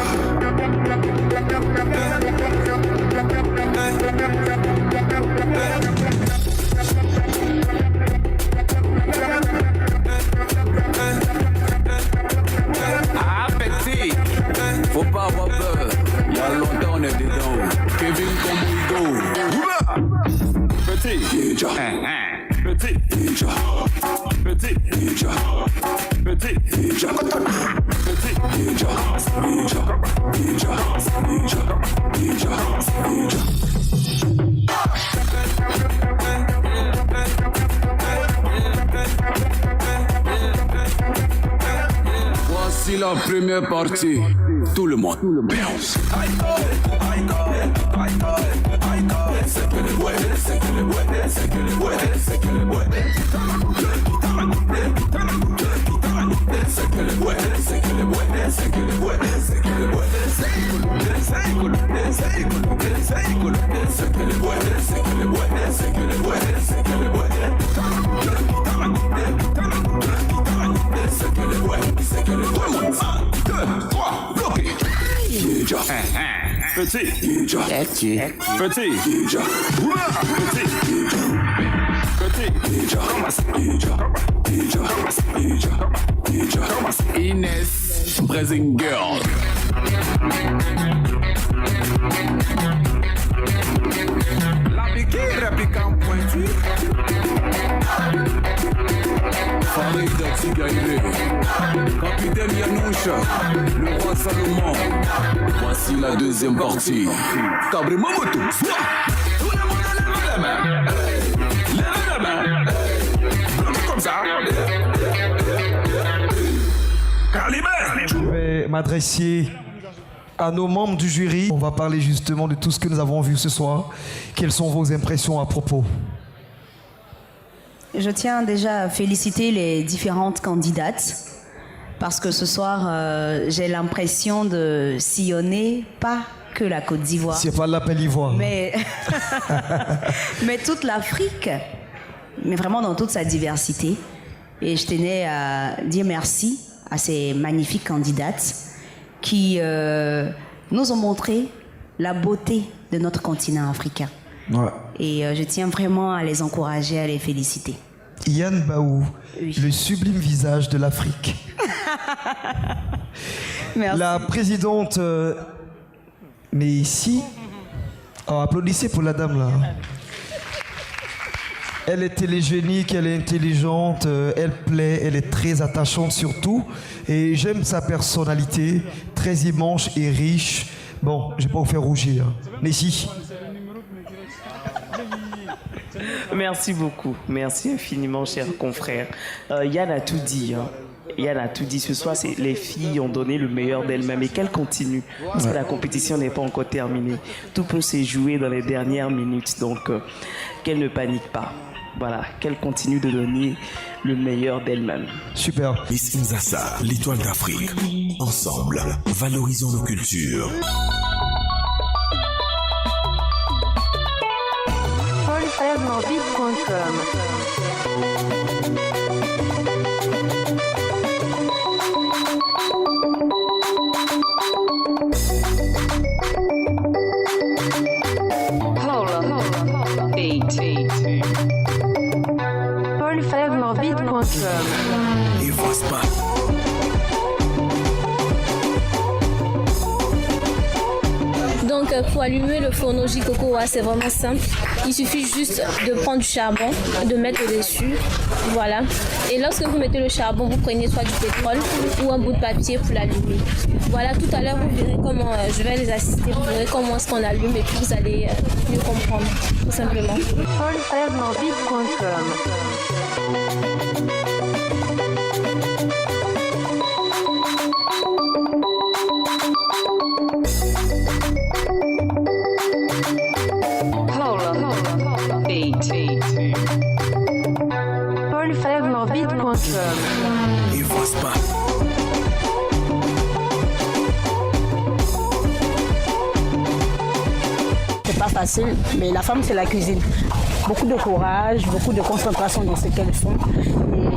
Ah, petit, faut pas avoir peur. Y'a longtemps on est dedans. Kevin Combo. Petit, petit, petit, petit, petit, voici la première partie. Tout le monde. Bounce. Petit. Petit. Petit. Inès Brazing Girl. La piquée répliquant pointu. Farid Tigaïlé, capitaine Yanoucha, le roi Salomon. Voici la deuxième partie. Cabré Mamoto, soit. Tout le monde lève la main. Lève la main. Comme ça. Je vais m'adresser à nos membres du jury. On va parler justement de tout ce que nous avons vu ce soir. Quelles sont vos impressions à propos? Je tiens déjà à féliciter les différentes candidates parce que ce soir, j'ai l'impression de sillonner pas que la Côte d'Ivoire. C'est pas l'appel ivoire. Mais, mais toute l'Afrique, mais vraiment dans toute sa diversité. Et je tenais à dire merci à ces magnifiques candidates qui nous ont montré la beauté de notre continent africain. Ouais. Et je tiens vraiment à les encourager, à les féliciter. Yann Baou, oui. Le sublime visage de l'Afrique. Merci. La présidente, mais ici, applaudissez pour la dame là. Elle est télégénique, elle est intelligente, elle plaît, elle est très attachante surtout. Et j'aime sa personnalité, très immense et riche. Bon, je vais pas vous faire rougir. Mais si. Merci beaucoup. Merci infiniment, chers confrères. Yann a tout dit. Hein. Yann a tout dit. Ce soir, les filles ont donné le meilleur d'elles-mêmes et qu'elles continuent. Parce que la compétition n'est pas encore terminée. Tout peut se jouer dans les dernières minutes. Donc, qu'elles ne paniquent pas. Voilà, qu'elles continuent de donner le meilleur d'elles-mêmes. Super. Miss Inzassa, l'étoile d'Afrique. Ensemble, valorisons nos cultures. Il faut pas. Donc pour allumer le fourneau Jikokoa, c'est vraiment simple. Il suffit juste de prendre du charbon, de mettre au-dessus, voilà. Et lorsque vous mettez le charbon, vous prenez soit du pétrole ou un bout de papier pour l'allumer. Voilà, tout à l'heure vous verrez comment je vais les assister, vous verrez comment est-ce qu'on allume et puis vous allez mieux comprendre, tout simplement. Il faut pas. C'est pas facile, mais la femme c'est la cuisine. Beaucoup de courage, beaucoup de concentration dans ce qu'elles font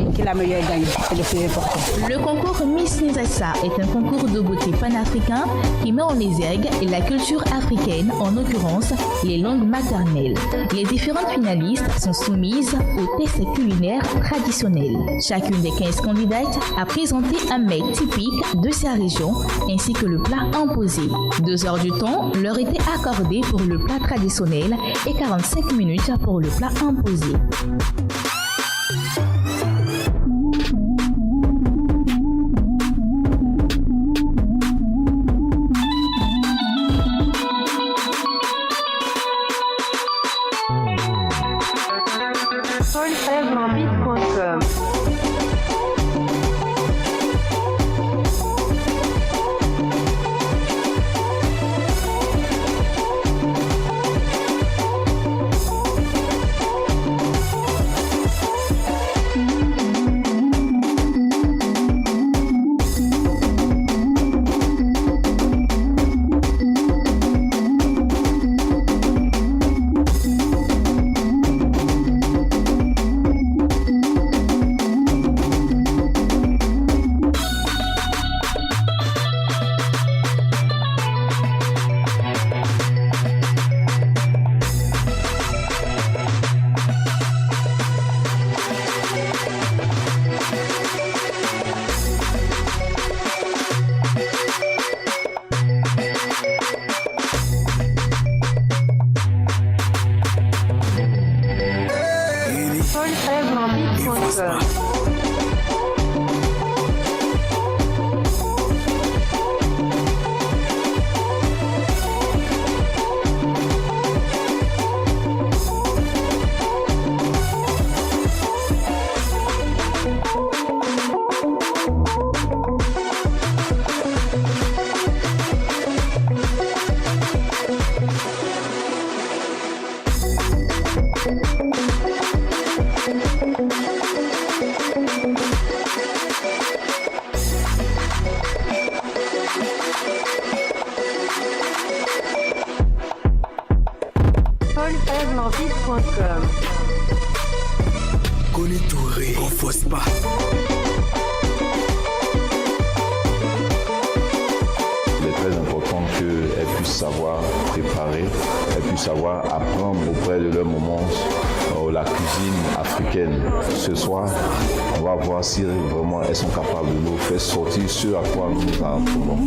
et que la meilleure gagne, c'est le plus important. Le concours Miss Inzassa est un concours de beauté panafricain qui met en exergue la culture africaine, en l'occurrence les langues maternelles. Les différentes finalistes sont soumises aux tests culinaires traditionnels. Chacune des 15 candidates a présenté un mets typique de sa région ainsi que le plat imposé. 2 heures du temps leur étaient accordées pour le plat traditionnel et 45 minutes pour le plat imposé. Koni Touré, on fausse pas. Il est très important qu'elles puissent savoir préparer, elles puissent savoir apprendre auprès de leur maman la cuisine africaine. Ce soir, on va voir si vraiment elles sont capables de nous faire sortir ce à quoi nous apprenons.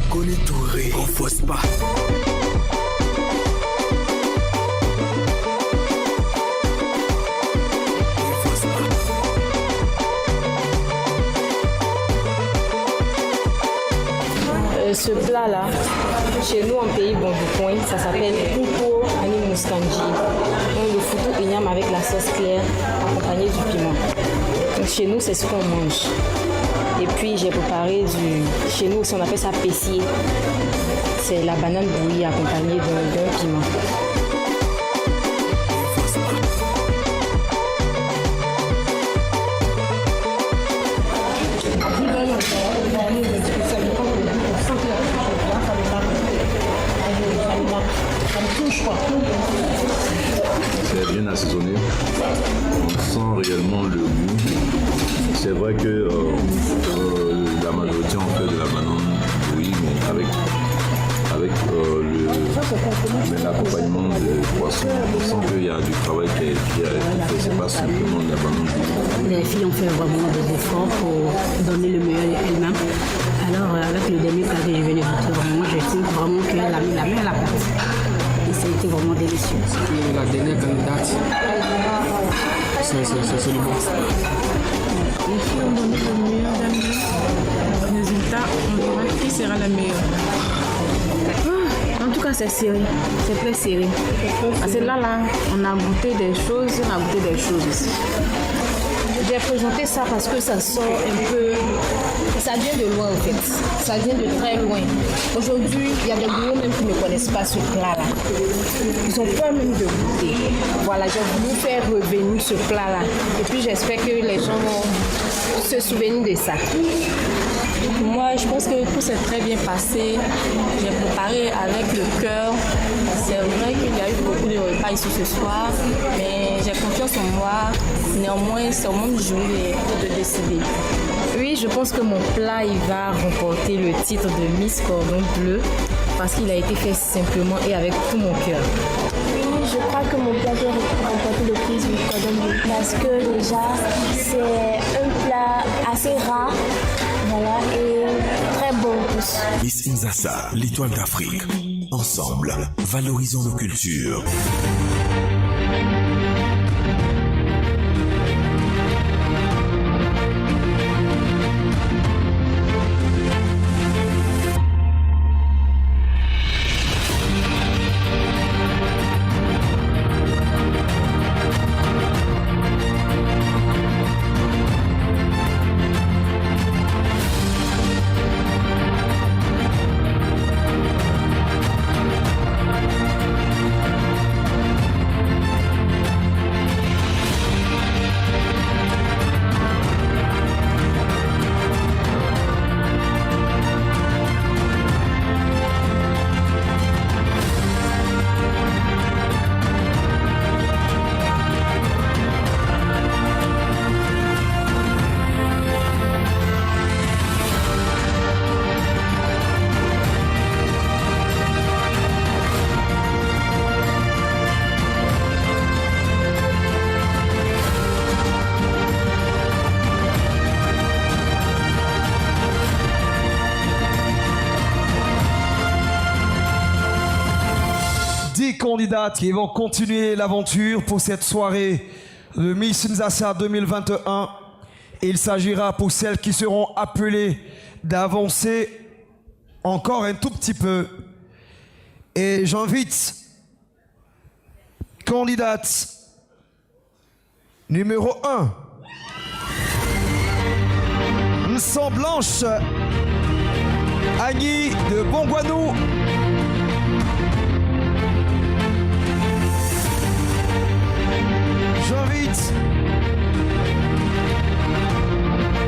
Koni Touré, on fausse pas. Ce plat-là, chez nous en pays Bon-du-Coin, ça s'appelle Poupo Ani Muskanji. Donc le foutou igname avec la sauce claire accompagnée du piment. Donc chez nous, c'est ce qu'on mange. Et puis j'ai préparé chez nous aussi on appelle ça pessier. C'est la banane bouillie accompagnée d'un piment. C'est bien assaisonné, on sent réellement le goût. C'est vrai que la majorité en fait de la banane bouillie, mais avec l'accompagnement de poisson, on sent qu'il y a du travail qui est fait, c'est pas simplement de la banane bouillie. Les filles ont fait vraiment des efforts pour donner le meilleur elles-mêmes. Alors avec le dernier plat que je venais de faire, vraiment, je trouve vraiment qu'elle a mis la main à la pâte. Et ça a été vraiment délicieux. La dernière candidate, c'est le bon. Les filles ont donné le meilleur d'elles-mêmes. Résultat, on verra qui sera la meilleure. En tout cas, c'est serré. C'est très serré. Parce que là, on a goûté des choses, aussi. J'ai présenté ça parce que ça sort un peu... Ça vient de loin en fait. Ça vient de très loin. Aujourd'hui, il y a des gourous même qui ne connaissent pas ce plat-là. Ils ont peur même de goûter. Voilà, j'ai voulu faire revenir ce plat-là. Et puis j'espère que les gens vont se souvenir de ça. Moi, je pense que tout s'est très bien passé. J'ai préparé avec le cœur. C'est vrai qu'il y a eu beaucoup de repas ici ce soir, mais j'ai confiance en moi. Néanmoins, c'est au moment du jury de décider. Oui, je pense que mon plat, il va remporter le titre de Miss Cordon Bleu parce qu'il a été fait simplement et avec tout mon cœur. Oui, je crois que mon plat peut remporter le prix du Cordon Bleu parce que déjà, c'est un plat assez rare. Voilà, et très bon tous. Miss Nzassa, l'étoile d'Afrique. Ensemble, valorisons nos cultures. Candidates qui vont continuer l'aventure pour cette soirée de Miss Nzassa 2021. Il s'agira pour celles qui seront appelées d'avancer encore un tout petit peu. Et j'invite candidate numéro 1, Nssan Blanche, Annie de Bongwanou. J'invite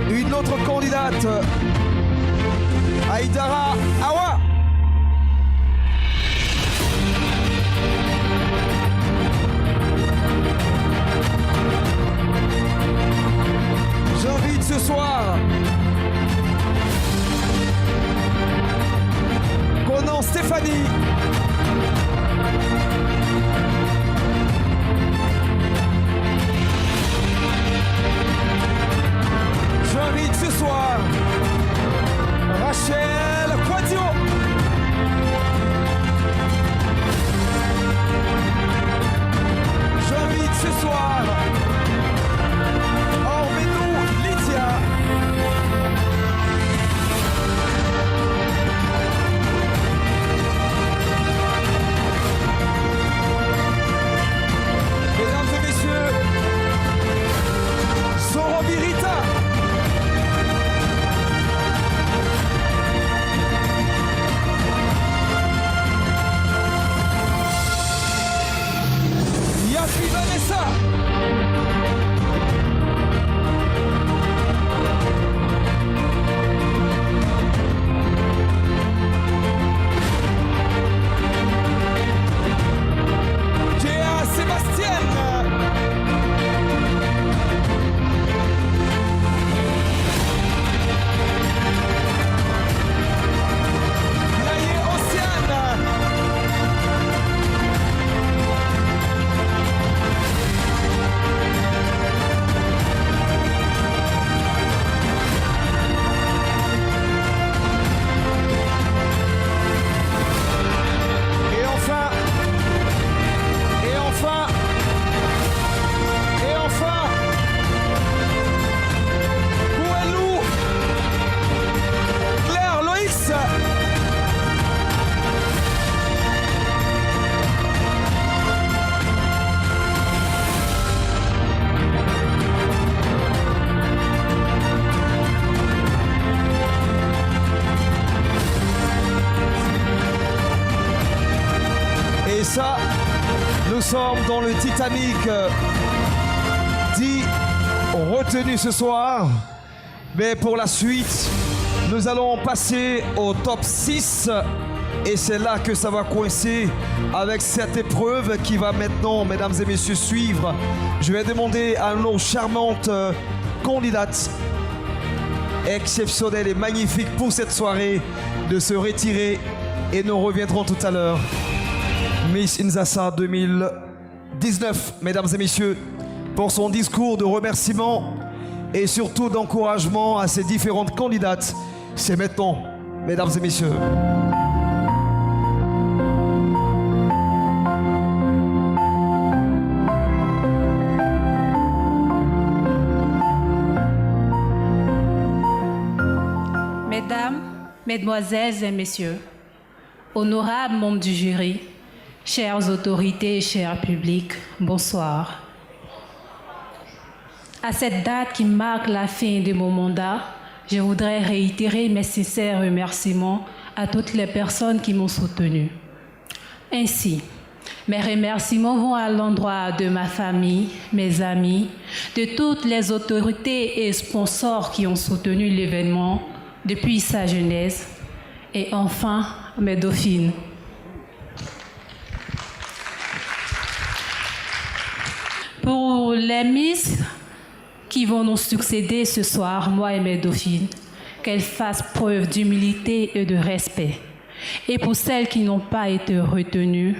une autre candidate, Aïdara Awa. J'invite ce soir Conan Stéphanie. J'invite ce soir Rachel Quadio. J'invite ce soir Ormenou Lydia. Mesdames et messieurs, Sorobirita. Vanessa. Théa Sébastienne. Laïe Océane. Ça, nous sommes dans le Titanic dit retenu ce soir. Mais pour la suite, nous allons passer au top 6. Et c'est là que ça va coincer avec cette épreuve qui va maintenant, mesdames et messieurs, suivre. Je vais demander à nos charmantes candidates exceptionnelles et magnifiques pour cette soirée de se retirer et nous reviendrons tout à l'heure. Miss Nzassa 2019, mesdames et messieurs, pour son discours de remerciement et surtout d'encouragement à ces différentes candidates. C'est maintenant, mesdames et messieurs. Mesdames, Mesdemoiselles et Messieurs, honorables membres du jury, chères autorités et chers publics, bonsoir. À cette date qui marque la fin de mon mandat, je voudrais réitérer mes sincères remerciements à toutes les personnes qui m'ont soutenu. Ainsi, mes remerciements vont à l'endroit de ma famille, mes amis, de toutes les autorités et sponsors qui ont soutenu l'événement depuis sa genèse, et enfin mes dauphines. Pour les Miss qui vont nous succéder ce soir, moi et mes dauphines, qu'elles fassent preuve d'humilité et de respect. Et pour celles qui n'ont pas été retenues,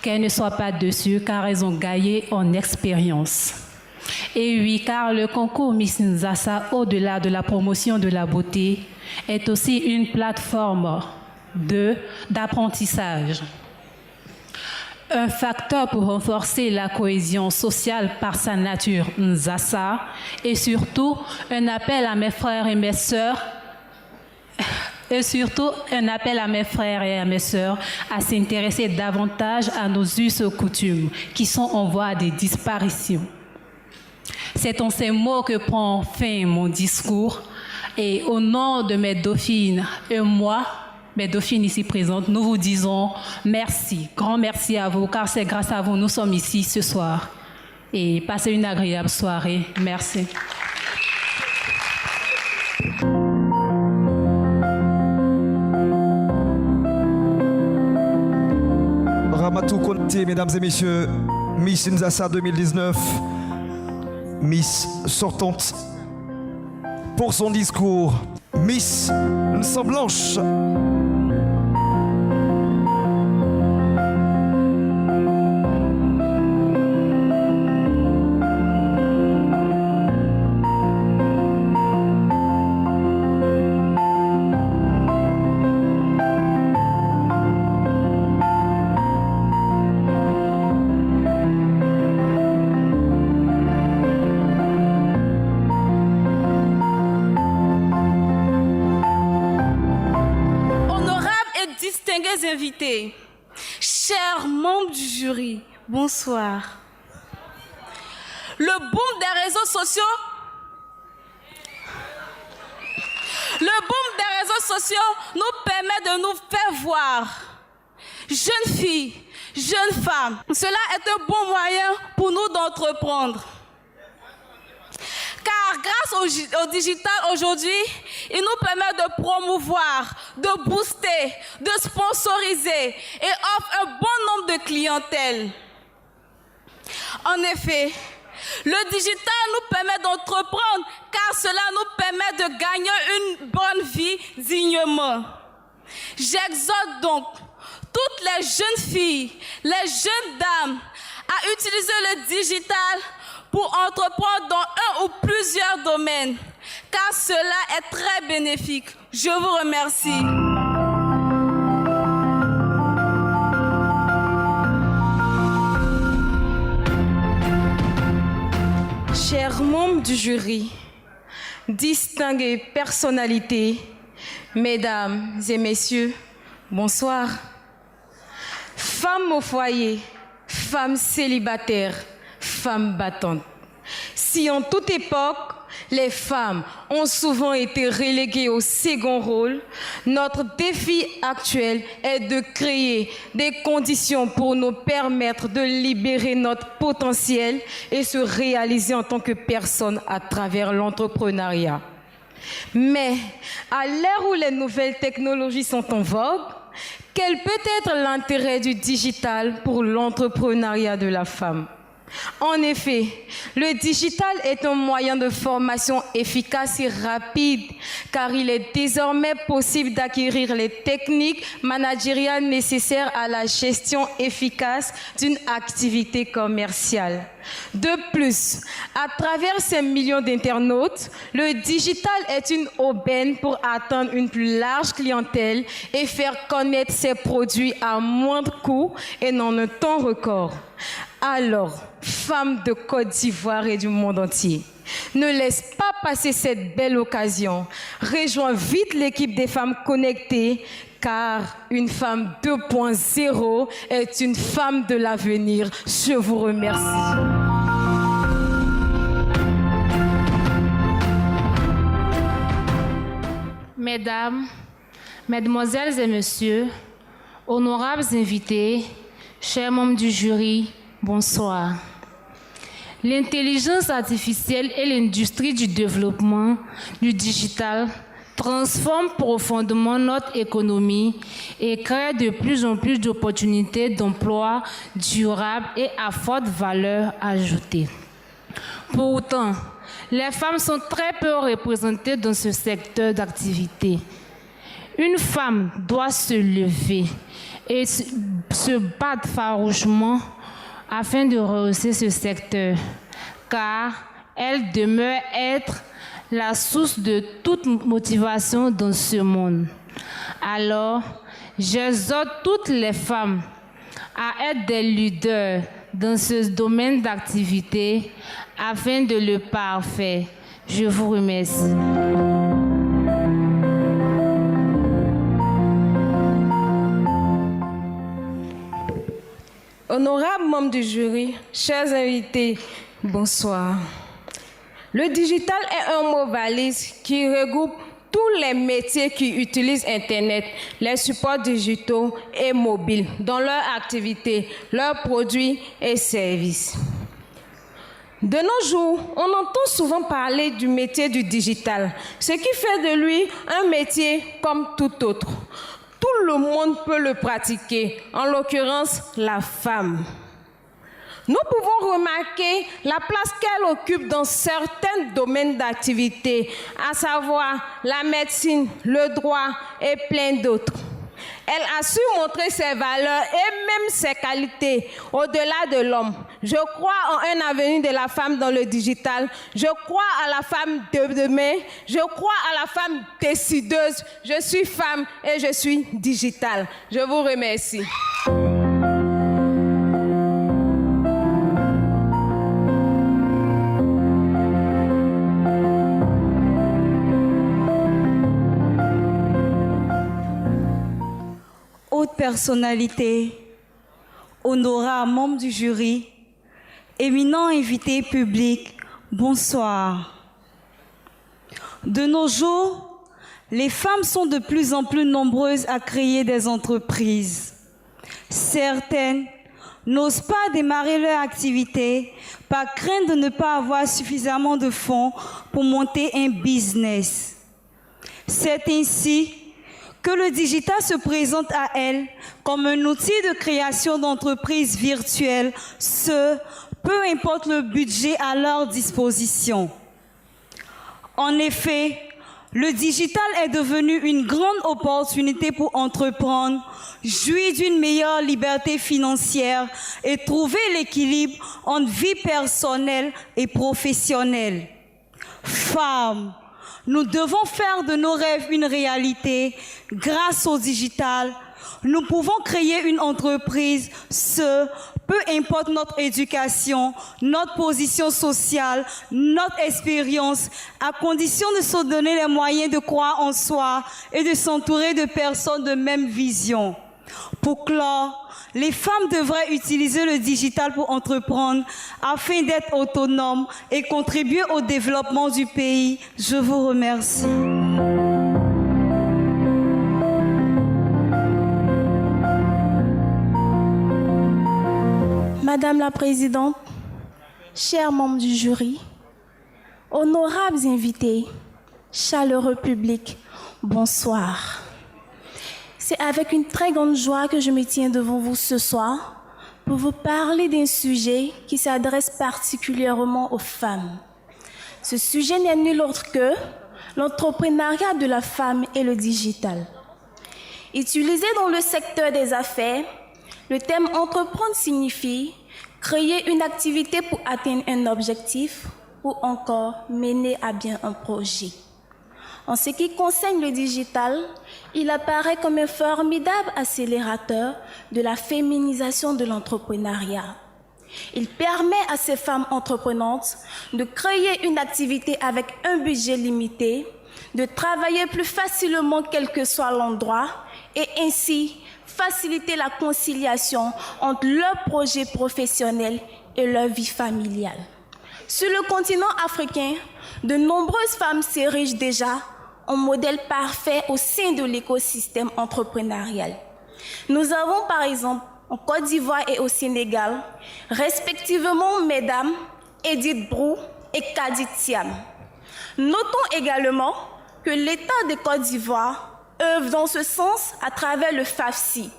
qu'elles ne soient pas déçues car elles ont gagné en expérience. Et oui, car le concours Miss Nzassa, au-delà de la promotion de la beauté, est aussi une plateforme d'apprentissage. Un facteur pour renforcer la cohésion sociale par sa nature Nzassa, et surtout un appel à mes frères et mes sœurs à s'intéresser davantage à nos us et coutumes qui sont en voie de disparition. C'est en ces mots que prend fin mon discours et au nom de mes dauphines et moi, mes dauphines ici présentes, nous vous disons merci, grand merci à vous car c'est grâce à vous nous sommes ici ce soir. Et passez une agréable soirée. Merci. Ramatou Konté, mesdames et messieurs, Miss Nzassa 2019, Miss sortante pour son discours. Miss Nsa Blanche. Invités, chers membres du jury, bonsoir. Le boom des réseaux sociaux, nous permet de nous faire voir, jeunes filles, jeunes femmes. Cela est un bon moyen pour nous d'entreprendre. Car grâce au digital aujourd'hui, il nous permet de promouvoir, de booster, de sponsoriser et offre un bon nombre de clientèle. En effet, le digital nous permet d'entreprendre car cela nous permet de gagner une bonne vie dignement. J'exhorte donc toutes les jeunes filles, les jeunes dames à utiliser le digital pour entreprendre dans un ou plusieurs domaines, car cela est très bénéfique. Je vous remercie. Chers membres du jury, distinguées personnalités, mesdames et messieurs, bonsoir. Femmes au foyer, femmes célibataires, femmes battantes. Si en toute époque, les femmes ont souvent été reléguées au second rôle, notre défi actuel est de créer des conditions pour nous permettre de libérer notre potentiel et se réaliser en tant que personne à travers l'entrepreneuriat. Mais à l'ère où les nouvelles technologies sont en vogue, quel peut être l'intérêt du digital pour l'entrepreneuriat de la femme? En effet, le digital est un moyen de formation efficace et rapide car il est désormais possible d'acquérir les techniques managériales nécessaires à la gestion efficace d'une activité commerciale. De plus, à travers ces millions d'internautes, le digital est une aubaine pour atteindre une plus large clientèle et faire connaître ses produits à moindre coût et en un temps record. Alors, femmes de Côte d'Ivoire et du monde entier, ne laisse pas passer cette belle occasion. Rejoins vite l'équipe des femmes connectées, car une femme 2.0 est une femme de l'avenir. Je vous remercie. Mesdames, Mesdemoiselles et Messieurs, honorables invités, chers membres du jury, bonsoir. L'intelligence artificielle et l'industrie du développement du digital transforment profondément notre économie et créent de plus en plus d'opportunités d'emploi durables et à forte valeur ajoutée. Pourtant, les femmes sont très peu représentées dans ce secteur d'activité. Une femme doit se lever et se battre farouchement afin de rehausser ce secteur, car elle demeure être la source de toute motivation dans ce monde. Alors, j'exhorte toutes les femmes à être des leaders dans ce domaine d'activité afin de le parfaire. Je vous remercie. Honorables membres du jury, chers invités, bonsoir. Le digital est un mot valise qui regroupe tous les métiers qui utilisent Internet, les supports digitaux et mobiles dans leur activité, leurs produits et services. De nos jours, on entend souvent parler du métier du digital, ce qui fait de lui un métier comme tout autre. Tout le monde peut le pratiquer, en l'occurrence la femme. Nous pouvons remarquer la place qu'elle occupe dans certains domaines d'activité, à savoir la médecine, le droit et plein d'autres. Elle a su montrer ses valeurs et même ses qualités au-delà de l'homme. Je crois en un avenir de la femme dans le digital. Je crois à la femme de demain. Je crois à la femme décideuse. Je suis femme et je suis digitale. Je vous remercie. Haute personnalité, honorables membres du jury, éminents invités publics, bonsoir. De nos jours, les femmes sont de plus en plus nombreuses à créer des entreprises. Certaines n'osent pas démarrer leur activité par crainte de ne pas avoir suffisamment de fonds pour monter un business. C'est ainsi que le digital se présente à elles comme un outil de création d'entreprises virtuelles, peu importe le budget à leur disposition. En effet, le digital est devenu une grande opportunité pour entreprendre, jouir d'une meilleure liberté financière et trouver l'équilibre entre vie personnelle et professionnelle. Femmes, nous devons faire de nos rêves une réalité. Grâce au digital, nous pouvons créer une entreprise, peu importe notre éducation, notre position sociale, notre expérience, à condition de se donner les moyens de croire en soi et de s'entourer de personnes de même vision. Pour clore, les femmes devraient utiliser le digital pour entreprendre afin d'être autonomes et contribuer au développement du pays. Je vous remercie. Madame la Présidente, chers membres du jury, honorables invités, chaleureux public, bonsoir. C'est avec une très grande joie que je me tiens devant vous ce soir pour vous parler d'un sujet qui s'adresse particulièrement aux femmes. Ce sujet n'est nul autre que l'entrepreneuriat de la femme et le digital. Utilisé dans le secteur des affaires, le terme entreprendre signifie créer une activité pour atteindre un objectif ou encore mener à bien un projet. En ce qui concerne le digital, il apparaît comme un formidable accélérateur de la féminisation de l'entrepreneuriat. Il permet à ces femmes entreprenantes de créer une activité avec un budget limité, de travailler plus facilement quel que soit l'endroit et ainsi faciliter la conciliation entre leur projet professionnel et leur vie familiale. Sur le continent africain, de nombreuses femmes s'érigent déjà en modèle parfait au sein de l'écosystème entrepreneurial. Nous avons par exemple en Côte d'Ivoire et au Sénégal, respectivement Mesdames Edith Brou et Kadit Thiam. Notons également que l'État de Côte d'Ivoire œuvre dans ce sens à travers le FAFSI,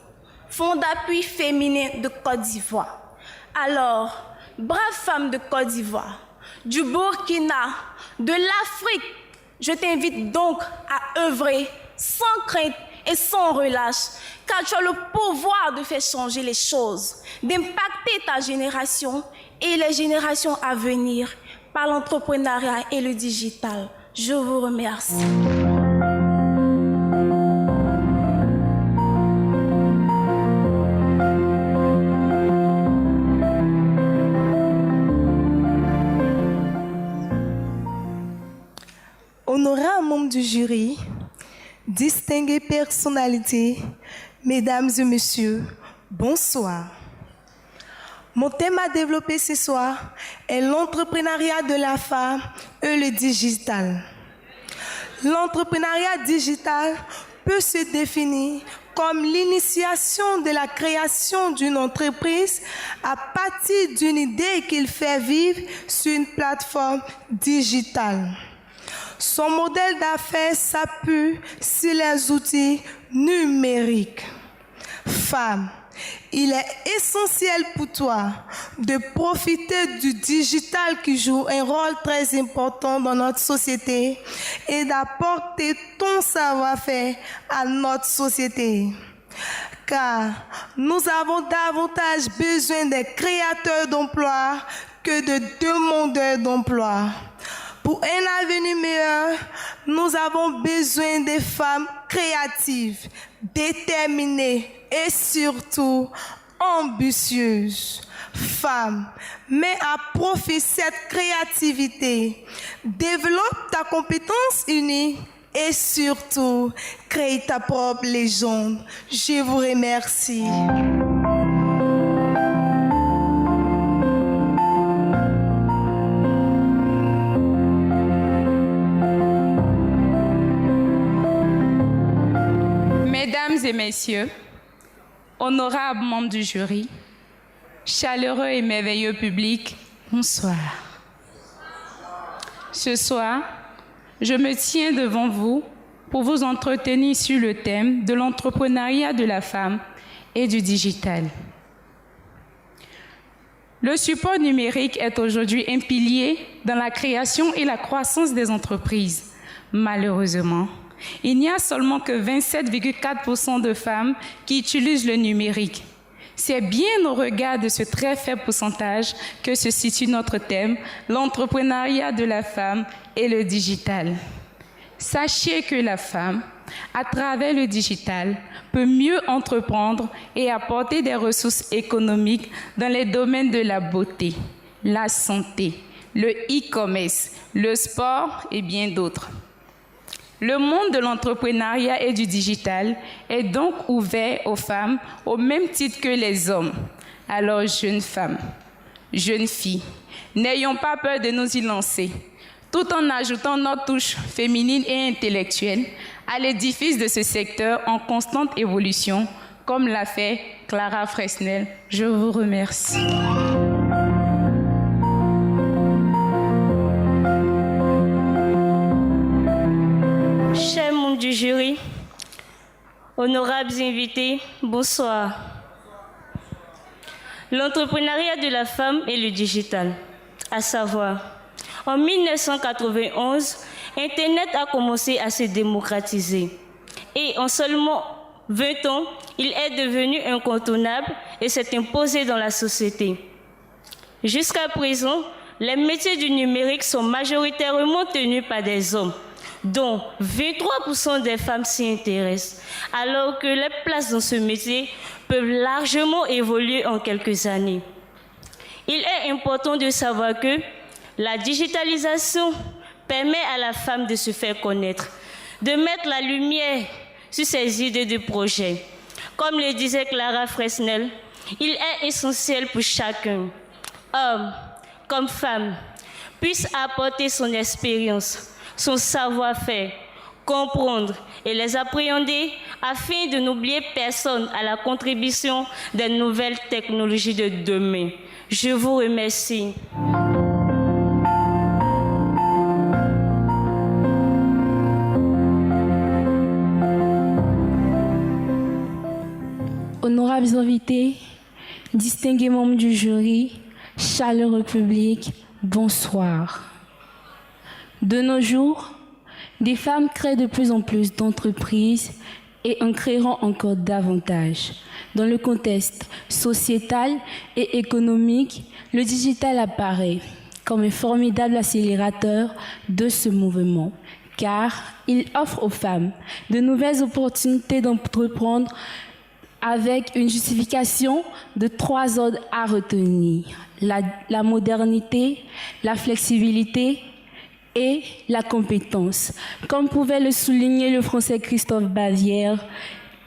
Fonds d'appui féminin de Côte d'Ivoire. Alors, braves femmes de Côte d'Ivoire, du Burkina, de l'Afrique, je t'invite donc à œuvrer sans crainte et sans relâche, car tu as le pouvoir de faire changer les choses, d'impacter ta génération et les générations à venir par l'entrepreneuriat et le digital. Je vous remercie. Honorables membres du jury, distinguées personnalités, mesdames et messieurs, bonsoir. Mon thème à développer ce soir est l'entrepreneuriat de la femme et le digital. L'entrepreneuriat digital peut se définir comme l'initiation de la création d'une entreprise à partir d'une idée qu'il fait vivre sur une plateforme digitale. Son modèle d'affaires s'appuie sur les outils numériques. Femme, il est essentiel pour toi de profiter du digital qui joue un rôle très important dans notre société et d'apporter ton savoir-faire à notre société. Car nous avons davantage besoin des créateurs d'emplois que de demandeurs d'emploi. Pour un avenir meilleur, nous avons besoin de femmes créatives, déterminées et surtout ambitieuses. Femmes, mets à profit cette créativité, développe ta compétence unique et surtout crée ta propre légende. Je vous remercie. Mesdames et messieurs, honorables membres du jury, chaleureux et merveilleux public, bonsoir. Ce soir, je me tiens devant vous pour vous entretenir sur le thème de l'entrepreneuriat de la femme et du digital. Le support numérique est aujourd'hui un pilier dans la création et la croissance des entreprises. Malheureusement, il n'y a seulement que 27,4% de femmes qui utilisent le numérique. C'est bien au regard de ce très faible pourcentage que se situe notre thème, l'entrepreneuriat de la femme et le digital. Sachez que la femme, à travers le digital, peut mieux entreprendre et apporter des ressources économiques dans les domaines de la beauté, la santé, le e-commerce, le sport et bien d'autres. Le monde de l'entrepreneuriat et du digital est donc ouvert aux femmes au même titre que les hommes. Alors, jeunes femmes, jeunes filles, n'ayons pas peur de nous y lancer, tout en ajoutant notre touche féminine et intellectuelle à l'édifice de ce secteur en constante évolution, comme l'a fait Clara Fresnel. Je vous remercie. honorables invités, bonsoir. L'entrepreneuriat de la femme et le digital, à savoir, en 1991, Internet a commencé à se démocratiser et en seulement 20 ans, il est devenu incontournable et s'est imposé dans la société. Jusqu'à présent, les métiers du numérique sont majoritairement tenus par des hommes, dont 23% des femmes s'y intéressent, alors que les places dans ce métier peuvent largement évoluer en quelques années. Il est important de savoir que la digitalisation permet à la femme de se faire connaître, de mettre la lumière sur ses idées de projet. Comme le disait Clara Fresnel, il est essentiel pour chacun, homme comme femme, puisse apporter son expérience, son savoir-faire, comprendre et les appréhender afin de n'oublier personne à la contribution des nouvelles technologies de demain. Je vous remercie. Honorables invités, distingués membres du jury, chaleureux public, bonsoir. De nos jours, des femmes créent de plus en plus d'entreprises et en créeront encore davantage. Dans le contexte sociétal et économique, le digital apparaît comme un formidable accélérateur de ce mouvement, car il offre aux femmes de nouvelles opportunités d'entreprendre avec une justification de 3 ordres à retenir: la modernité, la flexibilité et la compétence. Comme pouvait le souligner le Français Christophe Bavière,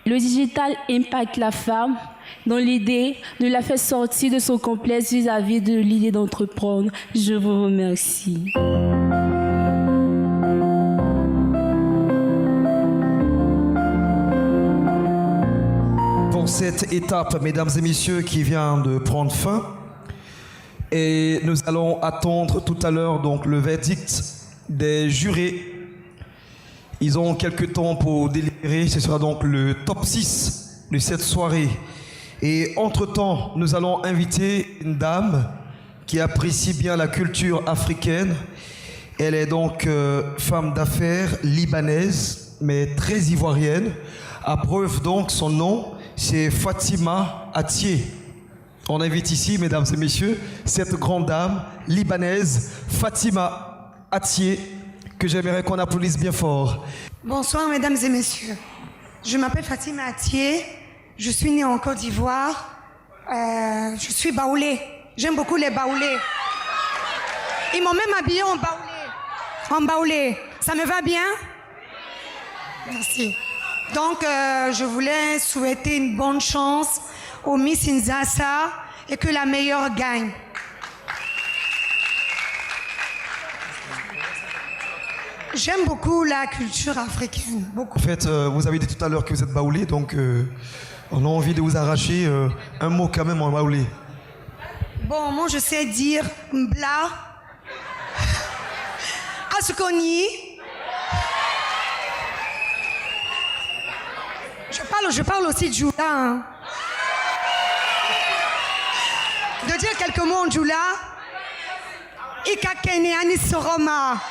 le digital impacte la femme dans l'idée de la faire sortir de son complexe vis-à-vis de l'idée d'entreprendre. Je vous remercie. Pour cette étape, mesdames et messieurs, qui vient de prendre fin, et nous allons attendre tout à l'heure donc le verdict des jurés. Ils ont quelques temps pour délibérer. Ce sera donc le top 6 de cette soirée. Et entre-temps, nous allons inviter une dame qui apprécie bien la culture africaine. Elle est donc femme d'affaires libanaise, mais très ivoirienne. À preuve donc, son nom, c'est Fatima Atié. On invite ici, mesdames et messieurs, cette grande dame libanaise, Fatima Atié, que j'aimerais qu'on applaudisse bien fort. Bonsoir, mesdames et messieurs. Je m'appelle Fatima Atié. Je suis née en Côte d'Ivoire. Je suis baoulée. J'aime beaucoup les baoulés. Ils m'ont même habillée en baoulé. En baoulé. Ça me va bien? Merci. Donc, je voulais souhaiter une bonne chance au Miss Nzassa et que la meilleure gagne. J'aime beaucoup la culture africaine, beaucoup. En fait, vous avez dit tout à l'heure que vous êtes baoulé, donc on a envie de vous arracher un mot quand même en baoulé. Bon, moi je sais dire mbla, asukoni. Je parle aussi de Djoula. Hein. De dire quelques mots en Djoula. Ikakene Anisoroma.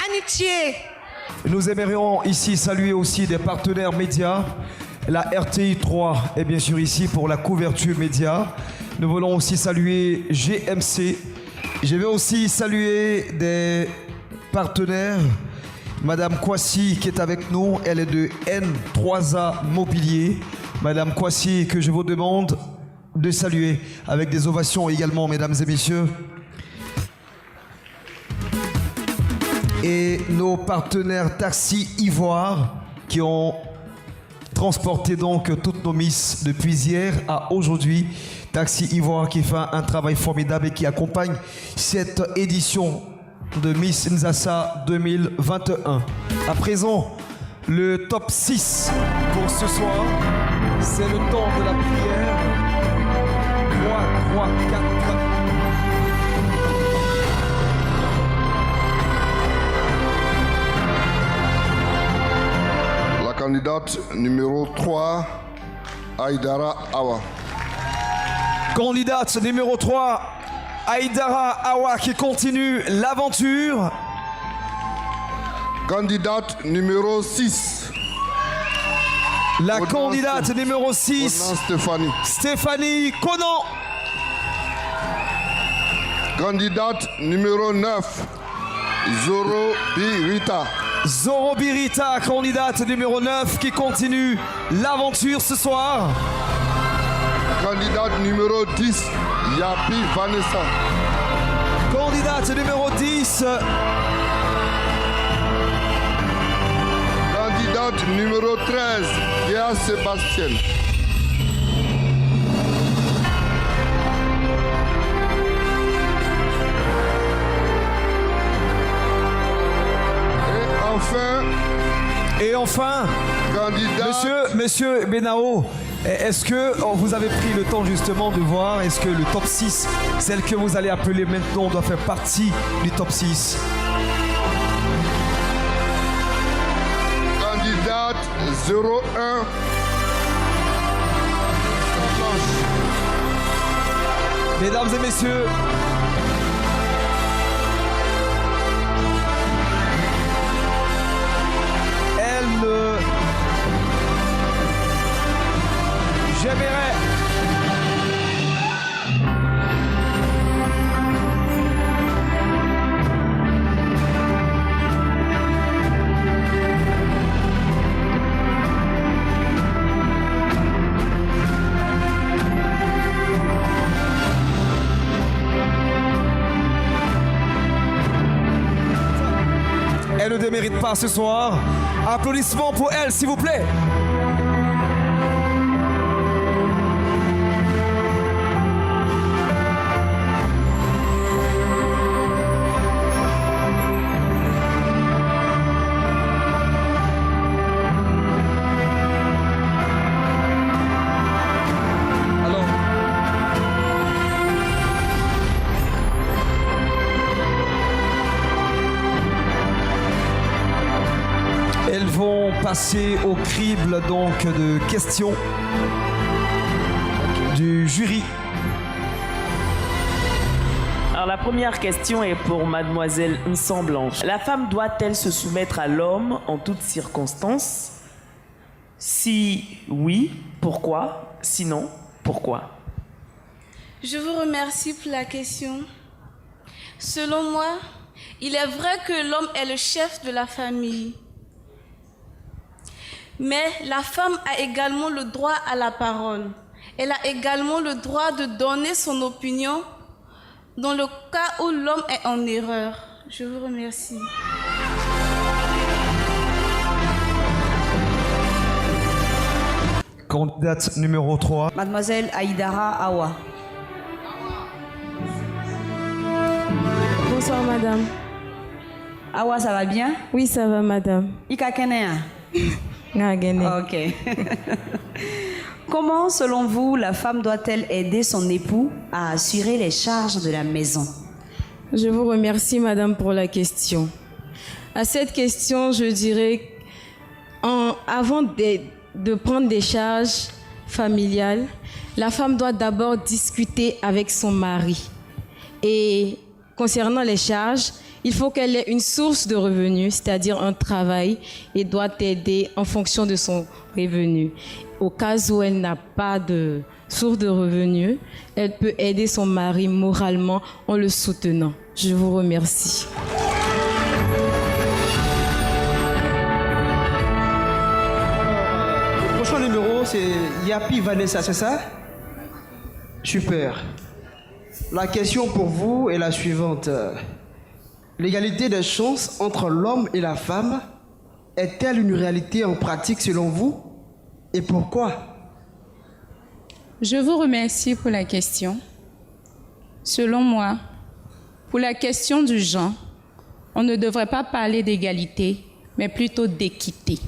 Anitié. Nous aimerions ici saluer aussi des partenaires médias. La RTI 3 est bien sûr ici pour la couverture média. Nous voulons aussi saluer GMC. Je vais aussi saluer des partenaires. Madame Kwasi qui est avec nous, elle est de N3A Mobilier. Madame Kwasi, que je vous demande de saluer avec des ovations également, mesdames et messieurs. Et nos partenaires Taxi Ivoire qui ont transporté donc toutes nos Miss depuis hier à aujourd'hui. Taxi Ivoire qui fait un travail formidable et qui accompagne cette édition de Miss Nzassa 2021. À présent, le top 6 pour ce soir, c'est le temps de la prière. 3, 3, 4. Candidate numéro 3, Aïdara Awa. Candidate numéro 3, Aïdara Awa qui continue l'aventure. Candidate numéro 6. La candidate numéro 6, Stéphanie Conan. Candidate numéro 9, Zoro Birita. Zoro Birita, candidate numéro 9 qui continue l'aventure ce soir. Candidate numéro 10, Yapi Vanessa. Candidate numéro 10. Candidate numéro 13, Léa Sébastien. Et enfin, Monsieur Benao, est-ce que vous avez pris le temps justement de voir, est-ce que le top 6, celle que vous allez appeler maintenant, doit faire partie du top 6? Candidate 01. Mesdames et messieurs, j'aimerais elle ne démérite pas ce soir. Applaudissements pour elle, s'il vous plaît. Elles vont passer au crible donc de questions du jury. Alors la première question est pour mademoiselle Nsan Blanche. La femme doit-elle se soumettre à l'homme en toutes circonstances? Si oui, pourquoi? Sinon, pourquoi? Je vous remercie pour la question. Selon moi, il est vrai que l'homme est le chef de la famille. Mais la femme a également le droit à la parole. Elle a également le droit de donner son opinion dans le cas où l'homme est en erreur. Je vous remercie. Candidate numéro 3. Mademoiselle Aïdara Awa. Bonsoir madame. Awa, ça va bien? Oui, ça va madame. Ika Kenea? Ok. Comment, selon vous, la femme doit-elle aider son époux à assurer les charges de la maison? Je vous remercie, madame, pour la question. À cette question, je dirais, avant de prendre des charges familiales, la femme doit d'abord discuter avec son mari. Et concernant les charges, il faut qu'elle ait une source de revenus, c'est-à-dire un travail, et doit aider en fonction de son revenu. Au cas où elle n'a pas de source de revenus, elle peut aider son mari moralement en le soutenant. Je vous remercie. Le prochain numéro, c'est Yapi Vanessa, c'est ça? Super. La question pour vous est la suivante. L'égalité des chances entre l'homme et la femme est-elle une réalité en pratique selon vous? Et pourquoi? Je vous remercie pour la question. Selon moi, pour la question du genre, on ne devrait pas parler d'égalité, mais plutôt d'équité.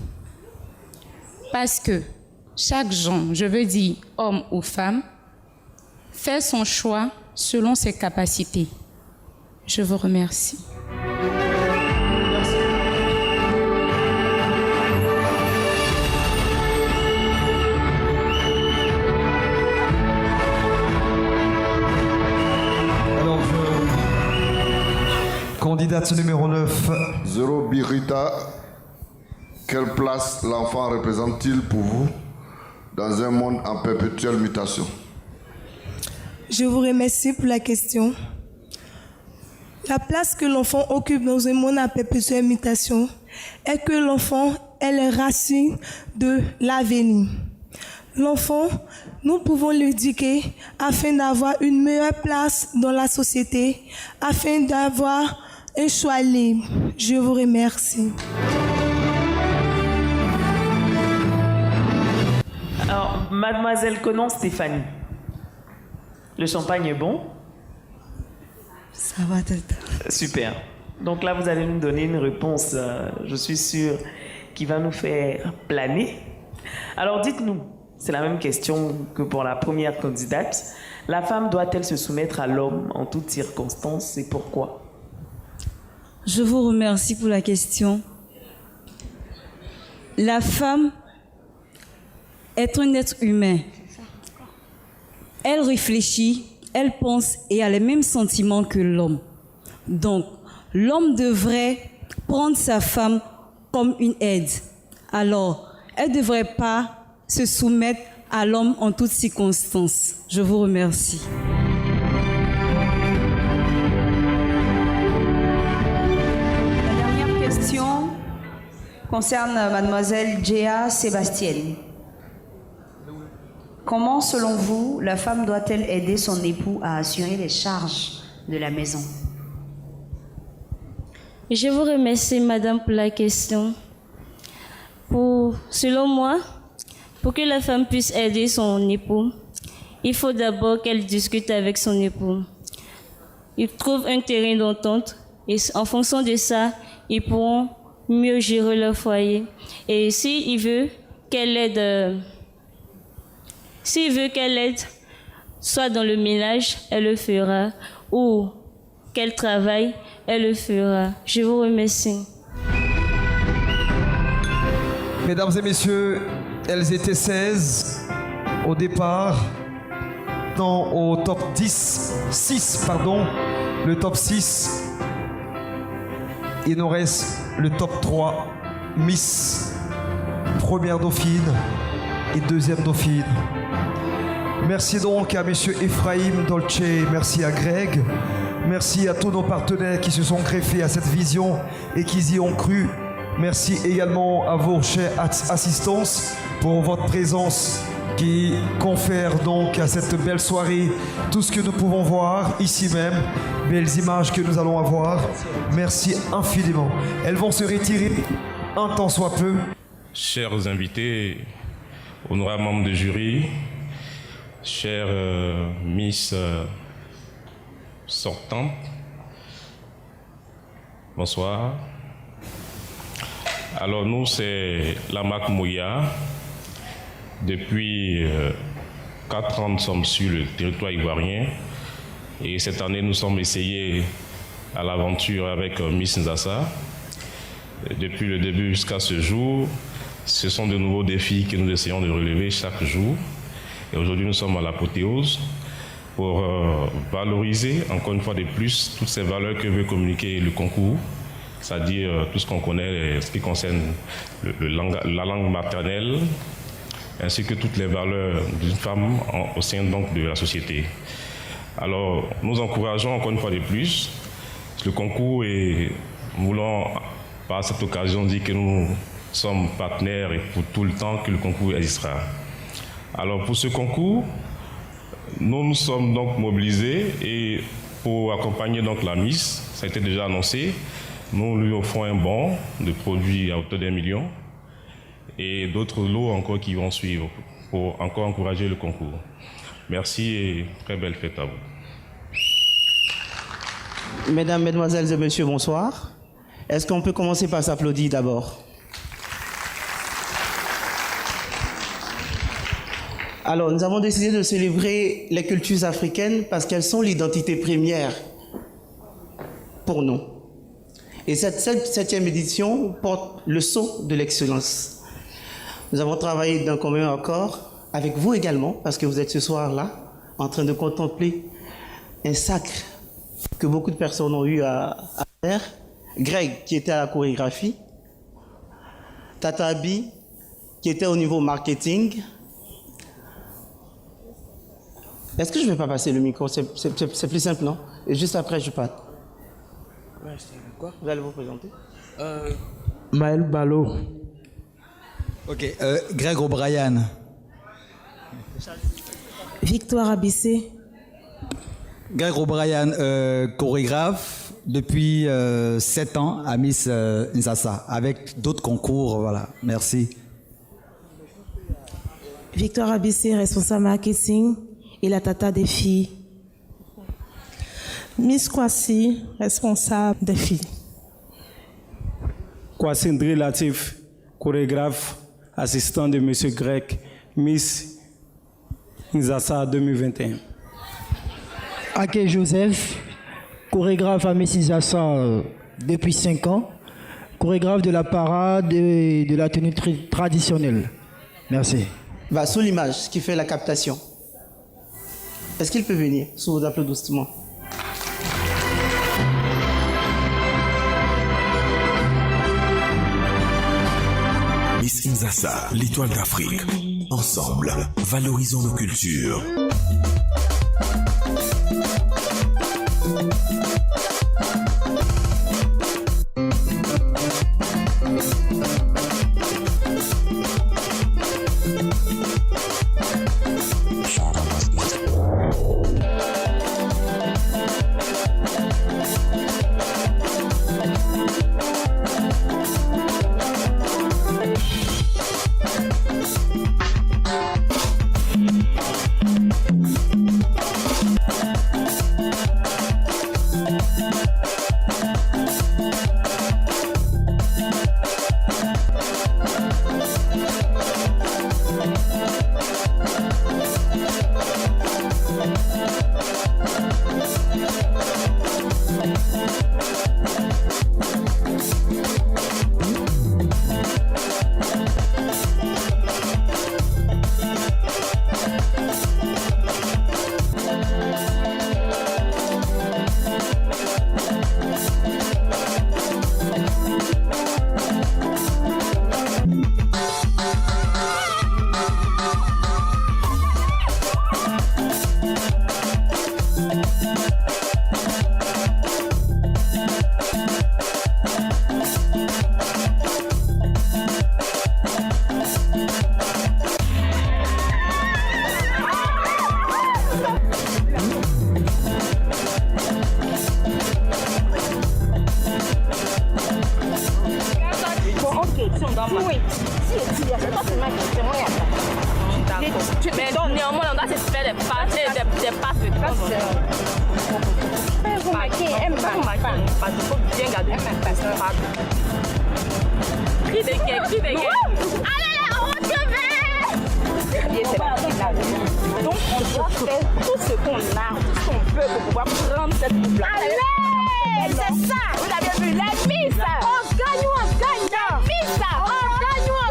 Parce que chaque genre, je veux dire homme ou femme, fait son choix selon ses capacités. Je vous remercie. candidate numéro 9. 0 Birita, quelle place l'enfant représente-t-il pour vous dans un monde en perpétuelle mutation? Je vous remercie pour la question. La place que l'enfant occupe dans un monde en perpétuelle mutation est que l'enfant est les racines de l'avenir. L'enfant, nous pouvons l'éduquer afin d'avoir une meilleure place dans la société, afin d'avoir un choix libre. Je vous remercie. Alors, mademoiselle Conan Stéphanie, le champagne est bon? Ça va, tête. Super. Donc là, vous allez nous donner une réponse, je suis sûre, qui va nous faire planer. Alors dites-nous, c'est la même question que pour la première candidate. La femme doit-elle se soumettre à l'homme en toutes circonstances et pourquoi? Je vous remercie pour la question. La femme est un être humain. Elle réfléchit, elle pense et a les mêmes sentiments que l'homme. Donc, l'homme devrait prendre sa femme comme une aide. Alors, elle ne devrait pas se soumettre à l'homme en toutes circonstances. Je vous remercie. La dernière question concerne mademoiselle Djéa Sébastienne. Comment, selon vous, la femme doit-elle aider son époux à assurer les charges de la maison? Je vous remercie, madame, pour la question. Selon moi, pour que la femme puisse aider son époux, il faut d'abord qu'elle discute avec son époux. Ils trouvent un terrain d'entente et en fonction de ça, ils pourront mieux gérer leur foyer. Et s'il veut qu'elle aide, soit dans le ménage, elle le fera, ou qu'elle travaille, elle le fera. Je vous remercie. Mesdames et messieurs, elles étaient 16 au départ, au top 6, le top 6. Il nous reste le top 3, Miss, première dauphine et deuxième dauphine. Merci donc à monsieur Ephraim Dolce, merci à Greg, merci à tous nos partenaires qui se sont greffés à cette vision et qui y ont cru. Merci également à vos chers assistances pour votre présence qui confère donc à cette belle soirée tout ce que nous pouvons voir ici même, belles images que nous allons avoir. Merci infiniment. Elles vont se retirer un temps soit peu. Chers invités, honorables membres de jury, chère Miss sortante, bonsoir. Alors nous, c'est la marque Moya. Depuis 4 ans, nous sommes sur le territoire ivoirien. Et cette année, nous sommes essayés à l'aventure avec Miss Nzassa. Depuis le début jusqu'à ce jour, ce sont de nouveaux défis que nous essayons de relever chaque jour. Et aujourd'hui, nous sommes à l'apothéose pour valoriser, encore une fois de plus, toutes ces valeurs que veut communiquer le concours, c'est-à-dire tout ce qu'on connaît, ce qui concerne la langue maternelle, ainsi que toutes les valeurs d'une femme au sein donc de la société. Alors, nous encourageons encore une fois de plus le concours et nous voulons par cette occasion dire que nous sommes partenaires et pour tout le temps que le concours existera. Alors, pour ce concours, nous nous sommes donc mobilisés et pour accompagner donc la Miss, ça a été déjà annoncé, nous lui offrons un bon de produits à hauteur d'1 million et d'autres lots encore qui vont suivre pour encore encourager le concours. Merci et très belle fête à vous. Mesdames, Mesdemoiselles et Messieurs, bonsoir. Est-ce qu'on peut commencer par s'applaudir d'abord? Alors, nous avons décidé de célébrer les cultures africaines parce qu'elles sont l'identité première pour nous. Et cette 7e édition porte le sceau de l'excellence. Nous avons travaillé d'un commun accord avec vous également, parce que vous êtes ce soir-là en train de contempler un sacre que beaucoup de personnes ont eu à faire Greg qui était à la chorégraphie, Tata Abi qui était au niveau marketing. Est-ce que je ne vais pas passer le micro? C'est plus simple, non? Et juste après, je parle. Quoi? Vous allez vous présenter? Maël Ballot. Ok, Greg O'Brien. Victoire Abissé. Greg O'Brien, chorégraphe depuis 7 ans à Miss Nzasa, avec d'autres concours, voilà. Merci. Victoire Abissé, responsable marketing et la tata des filles. Miss Kwasi, responsable des filles. Kwasi Ndri Latif, chorégraphe, assistant de M. Greg, Miss Nzasa 2021. Ake Joseph, chorégraphe à Miss Nzasa depuis 5 ans, chorégraphe de la parade et de la tenue traditionnelle. Merci. Va sous l'image qui fait la captation. Est-ce qu'il peut venir sous vos applaudissements? Miss Nzasa, l'étoile d'Afrique. Ensemble, valorisons nos cultures. Mais néanmoins, on doit se faire des passes de temps. Vous marquez, parce qu'il faut bien garder une passe. Cri de guerre, cri de guerre. Allez, on retrouve. Donc, on doit faire tout ce qu'on a, tout ce qu'on peut pour pouvoir prendre cette coupe-là. Allez, c'est ça. Vous avez vu, les Miss. On gagne ou on gagne. Les Miss, on gagne ou on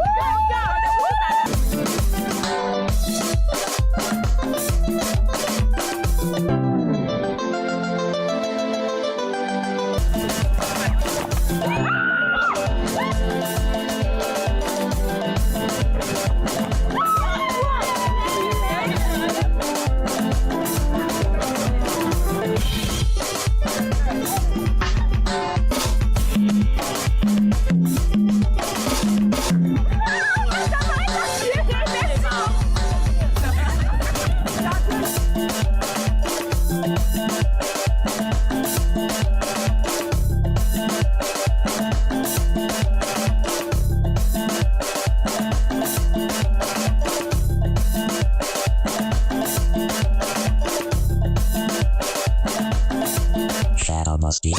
Shadow must be.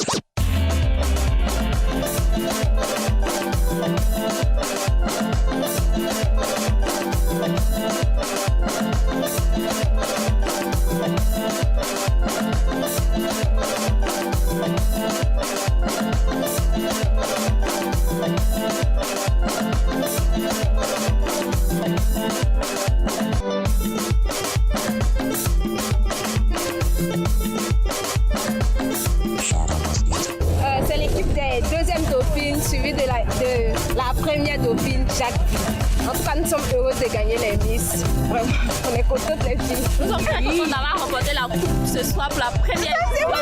C'est l'équipe des 2 la première dauphine, Jacques V. En tout cas, nous sommes heureux de gagner les Miss. Vraiment, on est contentes les filles. Nous sommes très contents d'avoir remporté la coupe ce soir pour la première fois.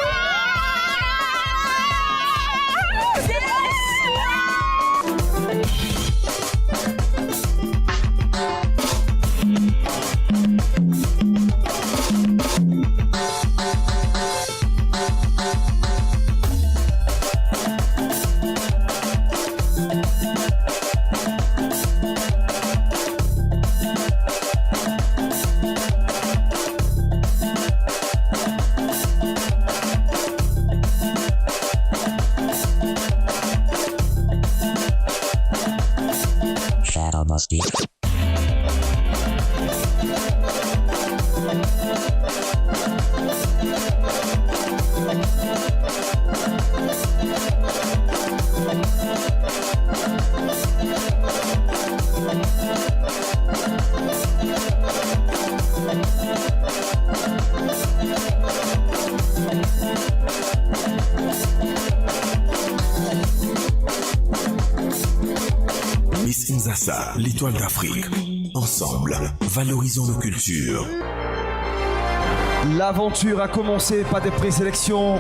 Miss Nzassa, l'étoile d'Afrique. Ensemble, valorisons nos cultures. L'aventure a commencé par des présélections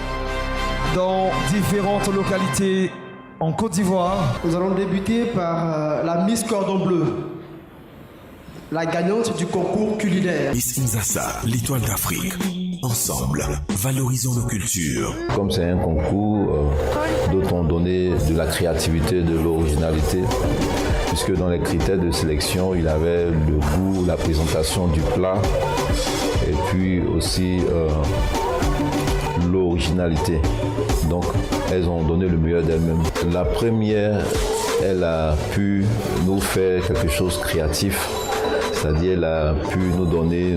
dans différentes localités en Côte d'Ivoire. Nous allons débuter par la Miss Cordon Bleu, la gagnante du concours culinaire. Miss Nzassa, l'étoile d'Afrique. Ensemble, valorisons nos cultures. Comme c'est un concours, d'autres ont donné de la créativité, de l'originalité, puisque dans les critères de sélection, il avait le goût, la présentation du plat, et puis aussi l'originalité. Donc, elles ont donné le meilleur d'elles-mêmes. La première, elle a pu nous faire quelque chose de créatif, c'est-à-dire elle a pu nous donner...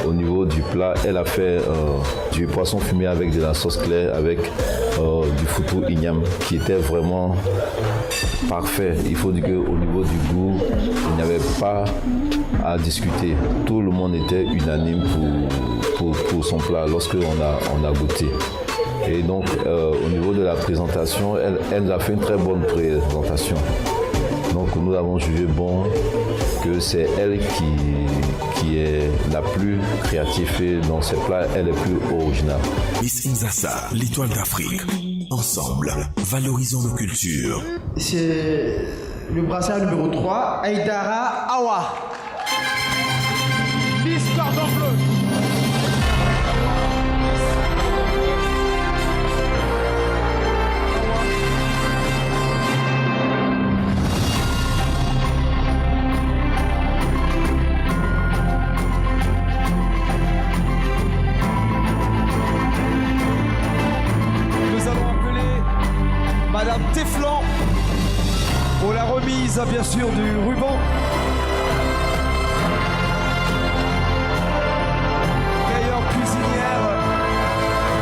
au niveau du plat, elle a fait du poisson fumé avec de la sauce claire, avec du foutou igname, qui était vraiment parfait. Il faut dire qu'au niveau du goût, il n'y avait pas à discuter. Tout le monde était unanime pour son plat lorsqu'on a goûté. Et donc, au niveau de la présentation, elle a fait une très bonne présentation. Donc, nous avons jugé bon que c'est elle qui est la plus créative et dans ses plats, elle est plus originale. Miss Nzassa, l'étoile d'Afrique. Ensemble, valorisons nos cultures. C'est le brassard numéro 3, Aïdara Awa. Miss Cordon Bleu. Madame Teflan pour la remise bien sûr du ruban. Meilleure cuisinière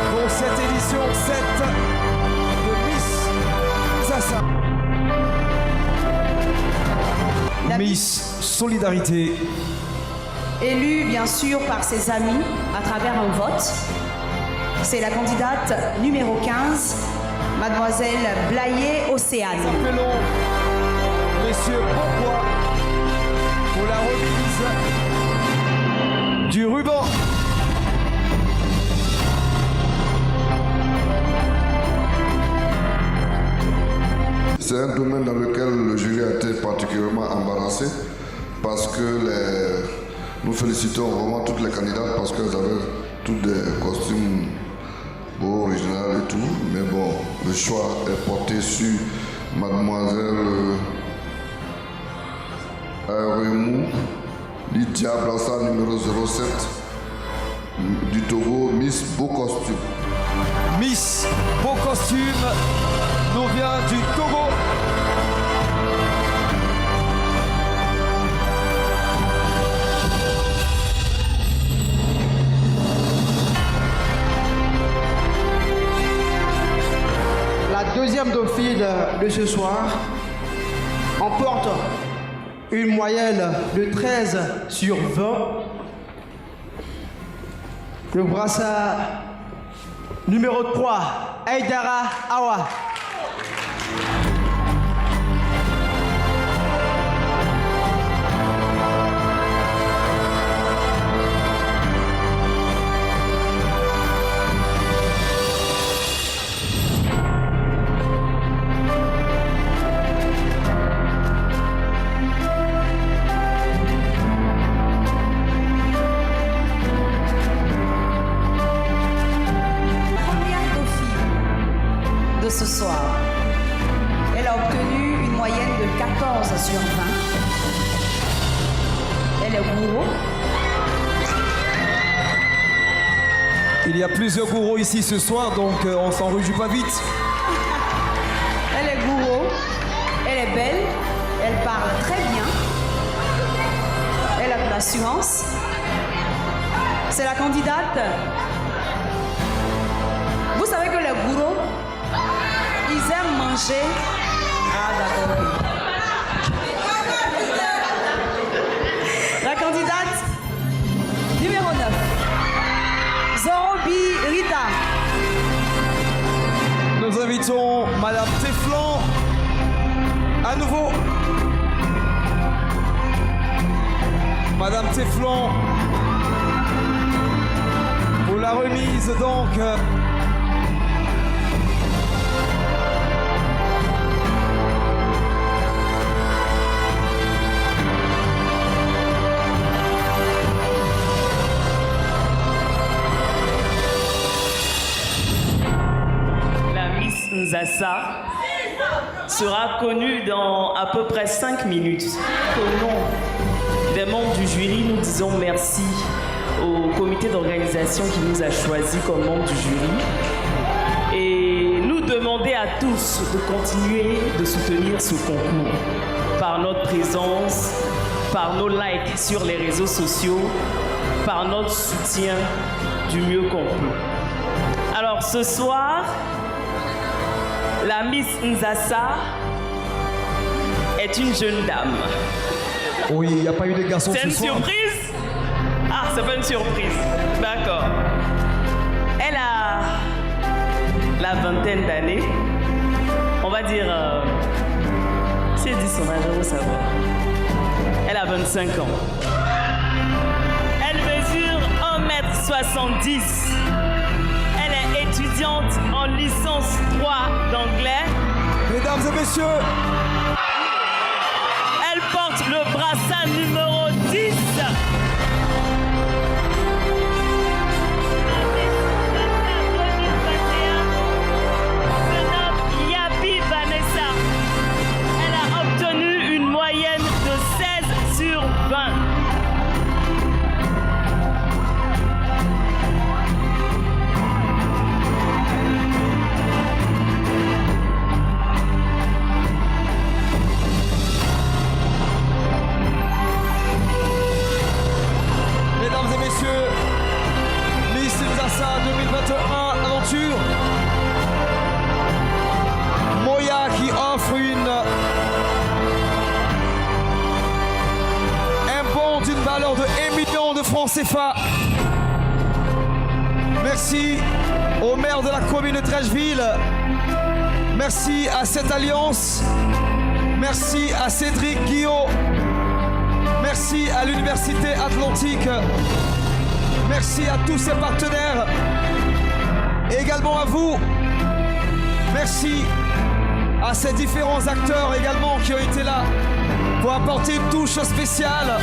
pour cette édition 7 de Miss Nzassa. Miss Solidarité. Élue bien sûr par ses amis à travers un vote. C'est la candidate numéro 15. Mademoiselle Blaye Océane. Appelons Messieurs Bonbois pour la remise du ruban. C'est un domaine dans lequel le jury a été particulièrement embarrassé parce que nous félicitons vraiment toutes les candidates parce qu'elles avaient toutes des costumes beau, original et tout, mais bon, le choix est porté sur mademoiselle Aéremou, Lydia Brassard numéro 07 du Togo, Miss Beau Costume. Miss Beau Costume nous vient du Togo. Deuxième dauphine de ce soir emporte une moyenne de 13 sur 20. Le brassard numéro 3, Aïdara Awa. moyenne de 14 sur 20. Elle est gourou. Il y a plusieurs gourous ici ce soir, donc on s'en réjouit pas vite. Elle est gourou. Elle est belle. Elle parle très bien. Elle a de l'assurance. C'est la candidate. Vous savez que les gourous, ils aiment manger. Ah, d'accord. La candidate numéro 9. Zorobi Rita. Nous invitons Madame Teflan à nouveau. Madame Teflan pour la remise donc. Nzassa sera connue dans à peu près 5 minutes. Au nom des membres du jury, nous disons merci au comité d'organisation qui nous a choisis comme membres du jury et nous demander à tous de continuer de soutenir ce concours par notre présence, par nos likes sur les réseaux sociaux, par notre soutien du mieux qu'on peut. Alors ce soir, la Miss Nzassa est une jeune dame. Oui, il n'y a pas eu de garçons ce soir. C'est une surprise? Ah, c'est pas une surprise. D'accord. Elle a la vingtaine d'années. On va dire... si elle dit son âge, on va savoir. Elle a 25 ans. Elle mesure 1m70. Étudiante en licence 3 d'anglais. Mesdames et messieurs, elle porte le brassard numéro 10. Se nomme Yapi Vanessa. Elle a obtenu une moyenne de 16 sur 20. Miss Nzassa 2021 aventure. Moya qui offre un bon d'une valeur de 1 million de francs CFA. Merci au maire de la commune de Trècheville. Merci à cette alliance. Merci à Cédric Guillot. Merci à l'Université Atlantique. Merci à tous ses partenaires. Et également à vous. Merci à ces différents acteurs également qui ont été là pour apporter une touche spéciale.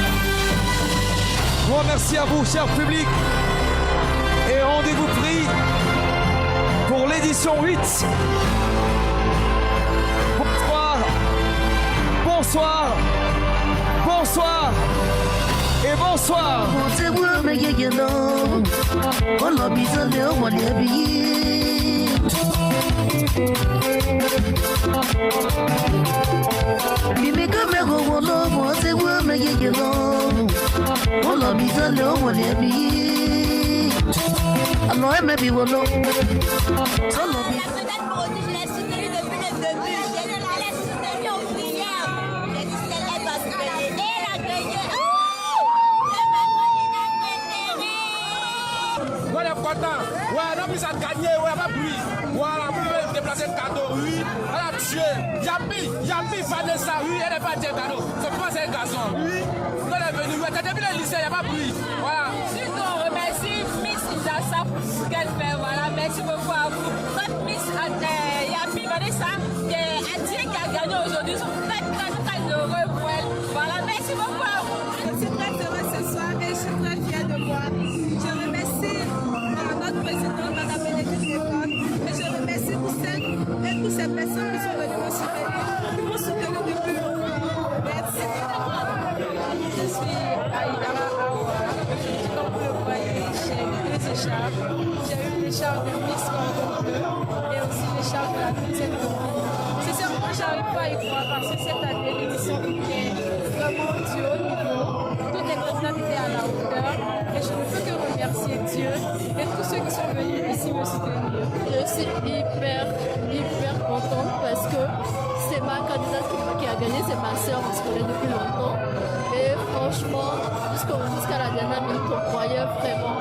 Grand merci à vous, cher public. Et rendez-vous pris pour l'édition 8. Bonsoir. Bonsoir. Bonsoir et bonsoir. Ouais, non, mais ça a gagné, ouais, pas bruit. Voilà, vous pouvez déplacer le cadeau, oui. Elle a tué. Yapi Vanessa, oui, elle n'est pas un cadeau. C'est pourquoi c'est un garçon. Oui. Elle est venue, ouais, depuis le lycée, il n'y a pas bruit. Voilà. Sinon, on remercie Miss Nzassa pour ce qu'elle fait. Voilà, merci beaucoup à vous. Notre Miss Yapi Vanessa, qui a gagné aujourd'hui, sont très heureux pour elle. Voilà, merci beaucoup à vous. Je suis très heureuse ce soir et je suis très fière de moi. Je remercie notre présidente, Mme Bénédicte Lécon, et je remercie tous ces personnes qui sont venues pour soutenir depuis longtemps. Merci. Je suis Aïdara Awa. Comme vous le voyez, j'ai 2 écharpes. J'ai eu l'écharpe de Miss Cordon Bleu et aussi l'écharpe de la 8e compagnie. Sincèrement, j'arrive pas à y croire parce que cette année, l'édition était vraiment du haut niveau. Toutes les candidats étaient à la hauteur et je ne peux que remercier Dieu et tous ceux qui sont venus ici me soutenir. Je suis hyper contente parce que c'est ma candidate qui a gagné, c'est ma soeur, on se connaît depuis longtemps. Et franchement, jusqu'à la dernière minute, on croyait vraiment,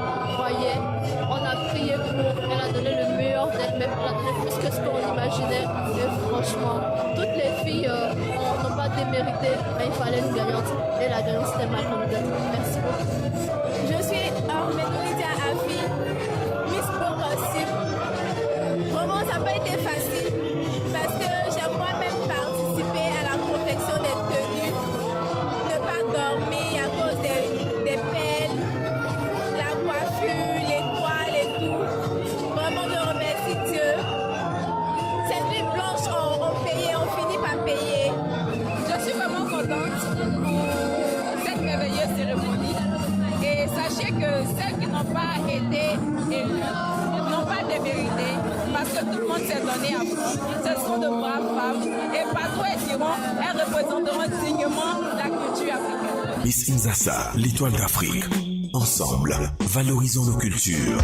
on a prié pour, elle a donné le meilleur d'elle-même, elle a donné plus que ce qu'on imaginait. Et franchement, toutes les filles n'ont pas démérité, mais il fallait une gagnante. Et la gagnante, c'était ma candidate. Merci beaucoup. Je suis Médonidia Afi, Miss Progressive. Vraiment, ça n'a pas été facile parce que j'ai moi-même participé à la confection des tenues, ne pas dormir à cause des pelles, la coiffure, les toiles et tout. Vraiment, je remercie Dieu. Cette nuit blanche, on payait, on finit par payer. Je suis vraiment contente pour cette merveilleuse cérémonie. Et sachez que celles qui n'ont pas été élues n'ont pas démérité parce que tout le monde s'est donné à fond. Ce sont de braves femmes et partout elles diront, elles représenteront dignement la culture africaine. Miss Nzassa, l'étoile d'Afrique. Ensemble, valorisons nos cultures.